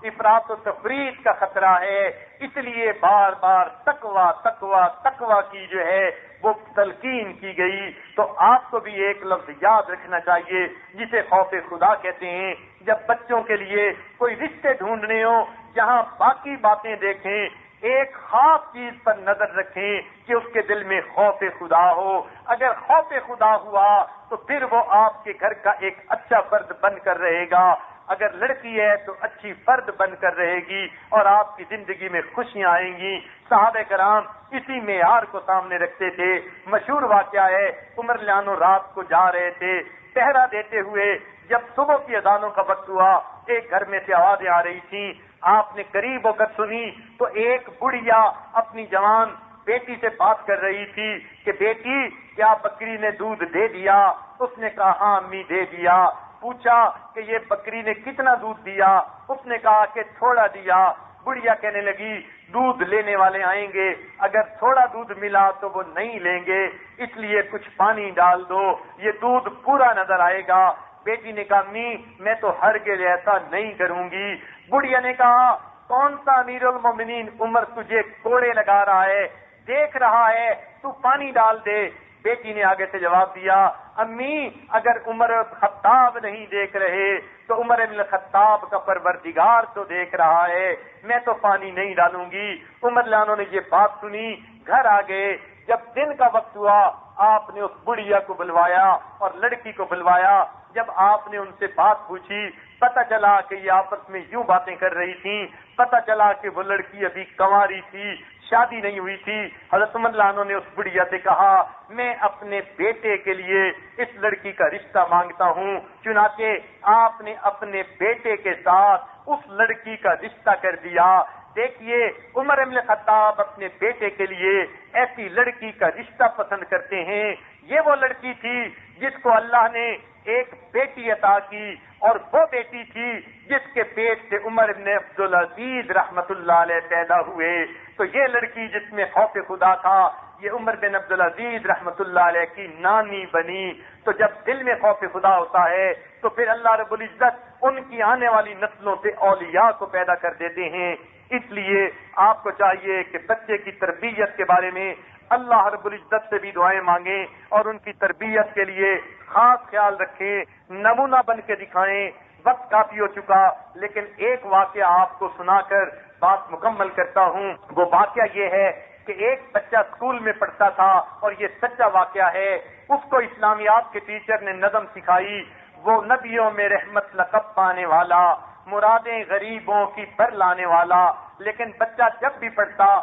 افراط و تفریط کا خطرہ ہے۔ اس لیے بار بار تقویٰ کی جو ہے وہ تلقین کی گئی۔ تو آپ کو بھی ایک لفظ یاد رکھنا چاہیے جسے خوف خدا کہتے ہیں۔ جب بچوں کے لیے کوئی رشتے ڈھونڈنے ہو، جہاں باقی باتیں دیکھیں، ایک خاص چیز پر نظر رکھیں کہ اس کے دل میں خوف خدا ہو۔ اگر خوف خدا ہوا تو پھر وہ آپ کے گھر کا ایک اچھا فرد بن کر رہے گا، اگر لڑکی ہے تو اچھی فرد بن کر رہے گی اور آپ کی زندگی میں خوشیاں آئیں گی۔ صحابہ کرام اسی معیار کو سامنے رکھتے تھے۔ مشہور واقعہ ہے، عمر لانو رات کو جا رہے تھے پہرا دیتے ہوئے، جب صبح کی اذانوں کا وقت ہوا ایک گھر میں سے آوازیں آ رہی تھیں، آپ نے قریب ہو کر سنی تو ایک بڑھیا اپنی جوان بیٹی سے بات کر رہی تھی کہ بیٹی کیا بکری نے دودھ دے دیا؟ اس نے کہا ہاں امی دے دیا۔ پوچھا کہ یہ بکری نے کتنا دودھ دیا؟ اس نے کہا کہ تھوڑا دیا۔ بڑھیا کہنے لگی دودھ لینے والے آئیں گے، اگر تھوڑا دودھ ملا تو وہ نہیں لیں گے، اس لیے کچھ پانی ڈال دو، یہ دودھ پورا نظر آئے گا۔ بیٹی نے کہا امی میں تو ہرگز ایسا نہیں کروں گی۔ بڑھیا نے کہا کون سا امیر المومنین عمر تجھے کوڑے لگا رہا ہے، دیکھ رہا ہے، تو پانی ڈال دے۔ بیٹی نے آگے سے جواب دیا امی اگر عمر خطاب نہیں دیکھ رہے تو عمر بن الخطاب کا پروردگار تو دیکھ رہا ہے، میں تو پانی نہیں ڈالوں گی۔ عمر لانو نے یہ بات سنی، گھر آ گئے۔ جب دن کا وقت ہوا آپ نے اس بڑھیا کو بلوایا اور لڑکی کو بلوایا۔ جب آپ نے ان سے بات پوچھی پتہ چلا کہ یہ آپس میں یوں باتیں کر رہی تھیں، پتہ چلا کہ وہ لڑکی ابھی کنواری تھی، شادی نہیں ہوئی تھی۔ حضرت عمر لانو نے اس بڑھیا سے کہا میں اپنے بیٹے کے لیے اس لڑکی کا رشتہ مانگتا ہوں۔ چنانچہ آپ نے اپنے بیٹے کے ساتھ اس لڑکی کا رشتہ کر دیا۔ دیکھیے عمر بن الخطاب اپنے بیٹے کے لیے ایسی لڑکی کا رشتہ پسند کرتے ہیں۔ یہ وہ لڑکی تھی جس کو اللہ نے ایک بیٹی عطا کی، اور وہ بیٹی تھی جس کے پیٹ سے عمر بن عبدالعزیز رحمت اللہ علیہ پیدا ہوئے۔ تو یہ لڑکی جس میں خوف خدا تھا، یہ عمر بن عبدالعزیز رحمت اللہ علیہ کی نانی بنی۔ تو جب دل میں خوف خدا ہوتا ہے تو پھر اللہ رب العزت ان کی آنے والی نسلوں سے اولیاء کو پیدا کر دیتے ہیں۔ اس لیے آپ کو چاہیے کہ بچے کی تربیت کے بارے میں اللہ رب العزت سے بھی دعائیں مانگیں اور ان کی تربیت کے لیے خاص خیال رکھیں، نمونہ بن کے دکھائیں۔ وقت کافی ہو چکا، لیکن ایک واقعہ آپ کو سنا کر بات مکمل کرتا ہوں۔ وہ واقعہ یہ ہے کہ ایک بچہ اسکول میں پڑھتا تھا، اور یہ سچا واقعہ ہے۔ اس کو اسلامیات کے ٹیچر نے نظم سکھائی، وہ نبیوں میں رحمت لقب پانے والا، مرادیں غریبوں کی پر لانے والا۔ لیکن بچہ جب بھی پڑھتا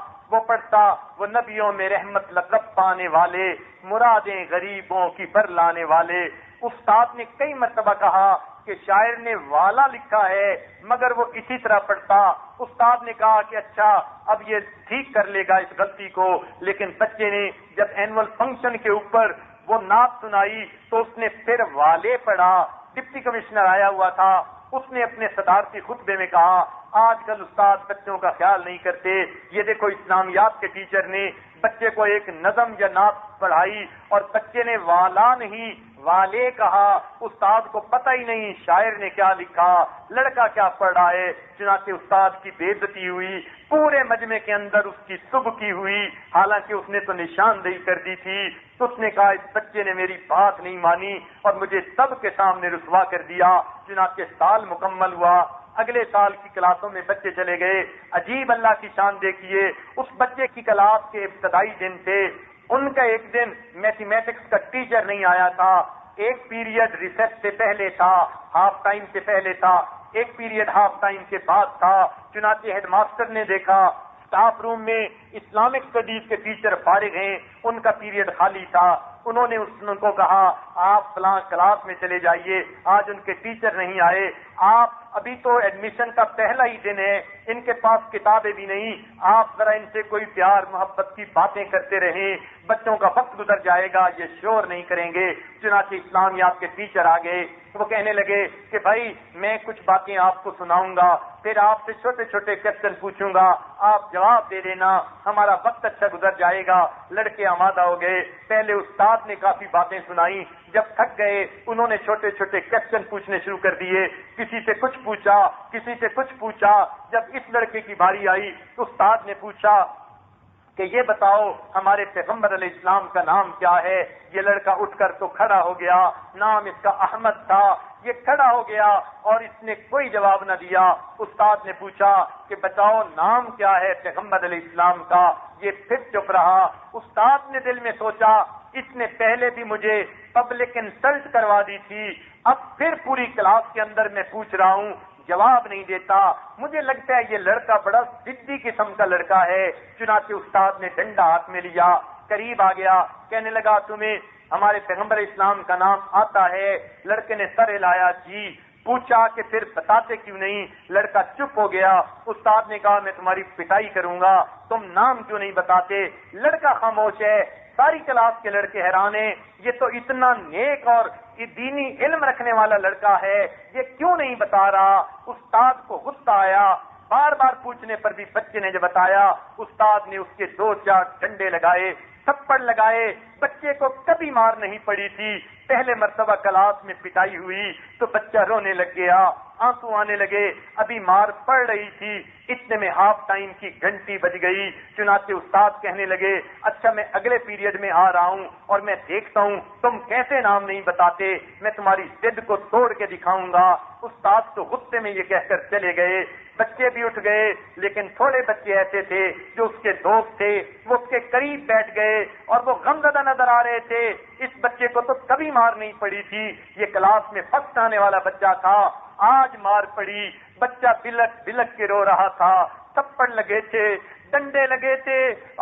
وہ نبیوں میں رحمت لقب پانے والے، مرادیں غریبوں کی پر لانے والے۔ استاد نے کئی مرتبہ کہا کہ شاعر نے والا لکھا ہے، مگر وہ اسی طرح پڑھتا۔ استاد نے کہا کہ اچھا اب یہ ٹھیک کر لے گا اس غلطی کو، لیکن بچے نے جب اینول فنکشن کے اوپر وہ نعت سنائی تو اس نے پھر والے پڑھا۔ ڈپٹی کمشنر آیا ہوا تھا، اس نے اپنے صدارتی خطبے میں کہا آج کل استاد بچوں کا خیال نہیں کرتے۔ یہ دیکھو اسلامیات کے ٹیچر نے بچے کو ایک نظم یا نعت پڑھائی اور بچے نے والا نہیں والے کہا۔ استاد کو پتہ ہی نہیں شاعر نے کیا لکھا، لڑکا کیا پڑھ رہا ہے۔ چنانچہ استاد کی بے عزتی ہوئی، پورے مجمع کے اندر اس کی سبکی ہوئی، حالانکہ اس نے تو نشاندہی کر دی تھی۔ تو اس نے کہا اس بچے نے میری بات نہیں مانی اور مجھے سب کے سامنے رسوا کر دیا۔ چنانچہ سال مکمل ہوا، اگلے سال کی کلاسوں میں بچے چلے گئے۔ عجیب اللہ کی شان دیکھیے، اس بچے کی کلاس کے ابتدائی دن تھے، ان کا ایک دن میتھمیٹکس کا ٹیچر نہیں آیا تھا۔ ایک پیریڈ ریسیس سے پہلے تھا، ہاف ٹائم سے پہلے تھا، ایک پیریڈ ہاف ٹائم کے بعد تھا۔ چنانچہ ہیڈ ماسٹر نے دیکھا اسٹاف روم میں اسلامک اسٹڈیز کے ٹیچر فارغ ہیں، ان کا پیریڈ خالی تھا۔ انہوں نے ان کو کہا آپ فلاں کلاس میں چلے جائیے، آج ان کے ٹیچر نہیں آئے، آپ ابھی تو ایڈمیشن کا پہلا ہی دن ہے، ان کے پاس کتابیں بھی نہیں، آپ ذرا ان سے کوئی پیار محبت کی باتیں کرتے رہیں، بچوں کا وقت گزر جائے گا، یہ شور نہیں کریں گے۔ چنانچہ اسلامیات کے ٹیچر آ گئے، وہ کہنے لگے کہ بھائی میں کچھ باتیں آپ کو سناؤں گا، پھر آپ سے چھوٹے چھوٹے کوسچن پوچھوں گا، آپ جواب دے دینا، ہمارا وقت اچھا گزر جائے گا۔ لڑکے آمادہ ہو گئے، پہلے استاد نے کافی باتیں سنائی، جب تھک گئے انہوں نے چھوٹے چھوٹے کوسچن پوچھنے شروع کر دیے، کسی سے کچھ پوچھا، کسی سے کچھ پوچھا۔ جب اس لڑکے کی باری آئی تو استاد نے پوچھا کہ یہ بتاؤ ہمارے پیغمبر علیہ السلام کا نام کیا ہے؟ یہ لڑکا اٹھ کر تو کھڑا ہو گیا، نام اس کا احمد تھا، یہ کھڑا ہو گیا اور اس نے کوئی جواب نہ دیا۔ استاد نے پوچھا کہ بتاؤ نام کیا ہے پیغمبر علیہ السلام کا؟ یہ پھر چپ رہا۔ استاد نے دل میں سوچا اس نے پہلے بھی مجھے پبلک انسلٹ کروا دی تھی، اب پھر پوری کلاس کے اندر میں پوچھ رہا ہوں، جواب نہیں دیتا، مجھے لگتا ہے یہ لڑکا بڑا ضدی قسم کا لڑکا ہے۔ چنانچہ استاد نے ڈنڈا ہاتھ میں لیا، قریب آ گیا، کہنے لگا تمہیں ہمارے پیغمبر اسلام کا نام آتا ہے؟ لڑکے نے سر ہلایا جی۔ پوچھا کہ پھر بتاتے کیوں نہیں؟ لڑکا چپ ہو گیا۔ استاد نے کہا میں تمہاری پٹائی کروں گا، تم نام کیوں نہیں بتاتے؟ لڑکا خاموش ہے۔ ساری کلاس کے لڑکے حیران ہیں، یہ تو اتنا نیک اور دینی علم رکھنے والا لڑکا ہے، یہ کیوں نہیں بتا رہا؟ استاد کو غصہ آیا، بار بار پوچھنے پر بھی بچے نے جو بتایا، استاد نے اس کے 2-4 ڈنڈے لگائے، تھپڑ لگائے۔ بچے کو کبھی مار نہیں پڑی تھی، پہلے مرتبہ کلاس میں پٹائی ہوئی تو بچہ رونے لگ گیا، آنسو آنے لگے، ابھی مار پڑ رہی تھی، اتنے میں ہاف ٹائم کی گھنٹی بج گئی۔ چنانچہ استاد کہنے لگے اچھا میں اگلے پیریڈ میں آ رہا ہوں اور میں دیکھتا ہوں تم کیسے نام نہیں بتاتے، میں تمہاری ضد کو توڑ کے دکھاؤں گا۔ استاد تو غصے میں یہ کہہ کر چلے گئے۔ بچے بھی اٹھ گئے، لیکن تھوڑے بچے ایسے تھے جو اس کے دوست تھے، وہ اس کے قریب بیٹھ گئے اور وہ غمزدہ نظر آ رہے تھے۔ اس بچے کو تو کبھی مار نہیں پڑی تھی، یہ کلاس میں فرسٹ آنے والا بچہ تھا، آج مار پڑی۔ بچہ بلک بلک کے رو رہا تھا، تھپڑ لگے تھے، ڈنڈے لگے تھے،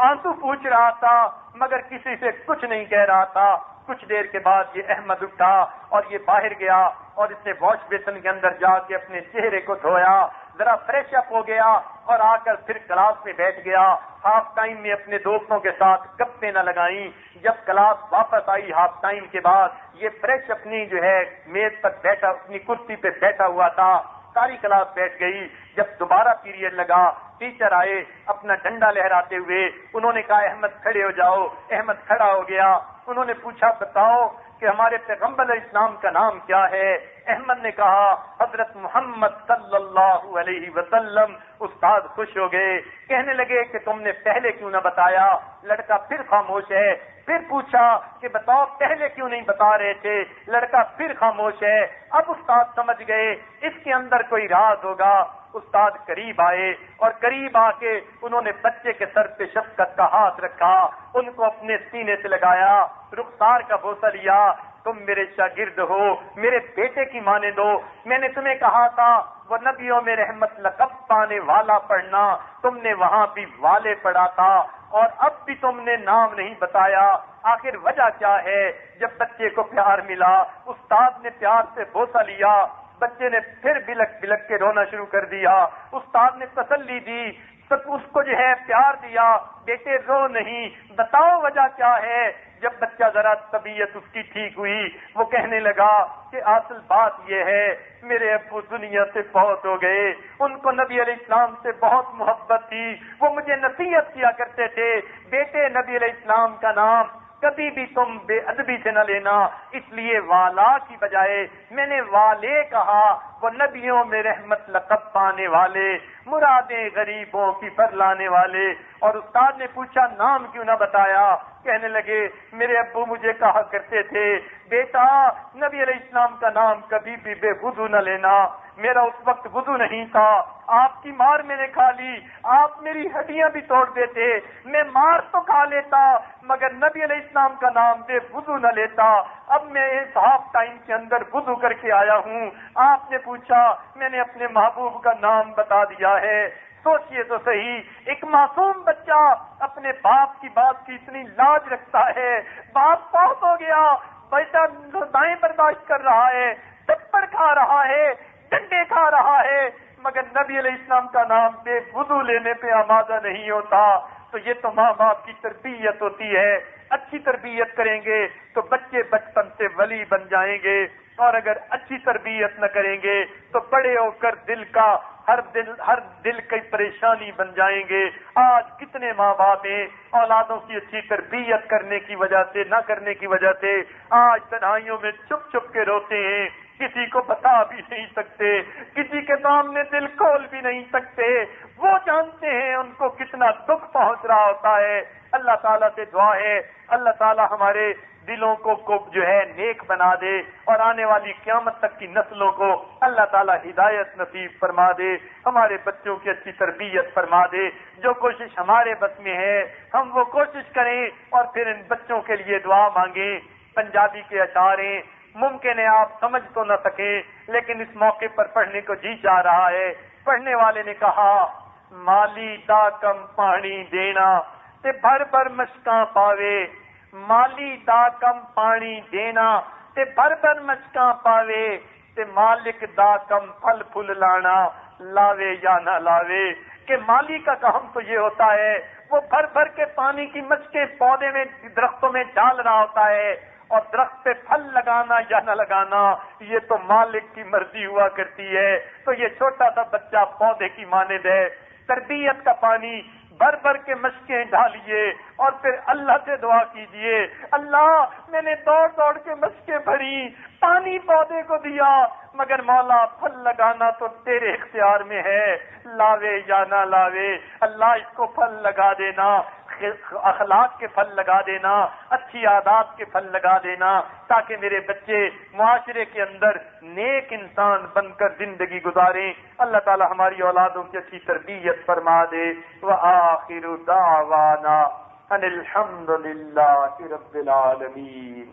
آنسو پوچھ رہا تھا مگر کسی سے کچھ نہیں کہہ رہا تھا۔ کچھ دیر کے بعد یہ احمد اٹھا اور یہ باہر گیا اور اس نے واش بیسن کے اندر جا کے اپنے چہرے کو دھویا، ذرا فریش اپ ہو گیا اور آ کر پھر کلاس میں بیٹھ گیا۔ ہاف ٹائم میں اپنے دوستوں کے ساتھ گپیں نہ لگائیں۔ جب کلاس واپس آئی ہاف ٹائم کے بعد، یہ فریش اپنی جو ہے میز پر بیٹھا، اپنی کرسی پہ بیٹھا ہوا تھا۔ ساری کلاس بیٹھ گئی۔ جب دوبارہ پیریڈ لگا، ٹیچر آئے اپنا ڈنڈا لہراتے ہوئے، انہوں نے کہا احمد کھڑے ہو جاؤ۔ احمد کھڑا ہو گیا۔ انہوں نے پوچھا بتاؤ کہ ہمارے پیغمبر اسلام کا نام کیا ہے؟ احمد نے کہا حضرت محمد صلی اللہ علیہ وسلم۔ استاد خوش ہو گئے، کہنے لگے کہ تم نے پہلے کیوں نہ بتایا؟ لڑکا پھر خاموش ہے۔ پھر پوچھا کہ بتاؤ پہلے کیوں نہیں بتا رہے تھے؟ لڑکا پھر خاموش ہے۔ اب استاد سمجھ گئے اس کے اندر کوئی راز ہوگا۔ استاد قریب آئے اور قریب آ کے انہوں نے بچے کے سر پہ شفقت کا ہاتھ رکھا، ان کو اپنے سینے سے لگایا، رخسار کا بوسہ لیا۔ تم میرے شاگرد ہو، میرے بیٹے کی مانند ہو۔ میں نے تمہیں کہا تھا وہ نبیوں میں رحمت لقب پانے والا پڑھنا، تم نے وہاں بھی والے پڑھا تھا اور اب بھی تم نے نام نہیں بتایا۔ آخر وجہ کیا ہے؟ جب بچے کو پیار ملا، استاد نے پیار سے بوسہ لیا، بچے نے پھر بلک بلک کے رونا شروع کر دیا۔ استاد نے تسلی دی، اس کو جو ہے پیار دیا، بیٹے رو نہیں، بتاؤ وجہ کیا ہے؟ جب بچہ ذرا طبیعت اس کی ٹھیک ہوئی، وہ کہنے لگا کہ اصل بات یہ ہے میرے ابو دنیا سے فوت ہو گئے، ان کو نبی علیہ السلام سے بہت محبت تھی، وہ مجھے نصیحت کیا کرتے تھے بیٹے نبی علیہ السلام کا نام کبھی بھی تم بے ادبی سے نہ لینا، اس لیے والا کی بجائے میں نے والے کہا۔ وہ نبیوں میں رحمت لقب پانے والے، مرادیں غریبوں کی فرلانے والے۔ اور استاد نے پوچھا نام کیوں نہ بتایا؟ کہنے لگے میرے ابو مجھے کہا کرتے تھے بیٹا نبی علیہ السلام کا نام کبھی بھی بے وضو نہ لینا۔ میرا اس وقت وضو نہیں تھا، آپ کی مار میں نے کھا لی، آپ میری ہڈیاں بھی توڑ دیتے، میں مار تو کھا لیتا مگر نبی علیہ السلام کا نام بے وضو نہ لیتا۔ اب میں اس ہاف ٹائم کے اندر وضو کر کے آیا ہوں، آپ نے پوچھا میں نے اپنے محبوب کا نام بتا دیا ہے۔ سوچئے تو صحیح، ایک معصوم بچہ اپنے باپ کی بات کی اتنی لاج رکھتا ہے، باپ فوت ہو گیا، بیٹا دائیں برداشت کر رہا ہے، تھپڑ کھا رہا ہے، ڈنڈے کھا رہا ہے، مگر نبی علیہ السلام کا نام بے وضو لینے پہ آمادہ نہیں ہوتا۔ تو یہ تو ماں باپ کی تربیت ہوتی ہے۔ اچھی تربیت کریں گے تو بچے بچپن سے ولی بن جائیں گے، اور اگر اچھی تربیت نہ کریں گے تو بڑے ہو کر ہر دل کی پریشانی بن جائیں گے۔ آج کتنے ماں باپ ہیں اولادوں کی اچھی تربیت کرنے کی وجہ سے، نہ کرنے کی وجہ سے آج تنہائیوں میں چھپ چھپ کے روتے ہیں، کسی کو بتا بھی نہیں سکتے، کسی کے سامنے دل کھول بھی نہیں سکتے، وہ جانتے ہیں ان کو کتنا دکھ پہنچ رہا ہوتا ہے۔ اللہ تعالیٰ سے دعا ہے اللہ تعالیٰ ہمارے دلوں کو جو ہے نیک بنا دے، اور آنے والی قیامت تک کی نسلوں کو اللہ تعالیٰ ہدایت نصیب فرما دے، ہمارے بچوں کی اچھی تربیت فرما دے۔ جو کوشش ہمارے بس میں ہے ہم وہ کوشش کریں اور پھر ان بچوں کے لیے دعا مانگیں۔ پنجابی کے اشعار ہیں، ممکن ہے آپ سمجھ تو نہ سکیں لیکن اس موقع پر پڑھنے کو جی چاہ رہا ہے۔ پڑھنے والے نے کہا مالی دا کم پانی دینا تے بھر بھر مشکاں پاوے، مالی دا کم پانی دینا تے بھر بھر مشکاں پاوے، تے مالک دا کم پھل پھل لانا لاوے یا نہ لاوے۔ کہ مالی کا کام تو یہ ہوتا ہے وہ بھر بھر کے پانی کی مشکیں پودے میں درختوں میں ڈال رہا ہوتا ہے، اور درخت پہ پھل لگانا یا نہ لگانا یہ تو مالک کی مرضی ہوا کرتی ہے۔ تو یہ چھوٹا سا بچہ پودے کی مانند ہے، تربیت کا پانی بھر بھر کے مشقیں ڈالیے اور پھر اللہ سے دعا کیجئے اللہ میں نے دوڑ دوڑ کے مشقیں بھری، پانی پودے کو دیا، مگر مولا پھل لگانا تو تیرے اختیار میں ہے، لاوے یا نہ لاوے۔ اللہ اس کو پھل لگا دینا، اخلاق کے پھل لگا دینا، اچھی عادات کے پھل لگا دینا، تاکہ میرے بچے معاشرے کے اندر نیک انسان بن کر زندگی گزاریں۔ اللہ تعالی ہماری اولادوں کی اچھی تربیت فرما دے۔ وآخر دعوانا ان الحمد للہ رب العالمین۔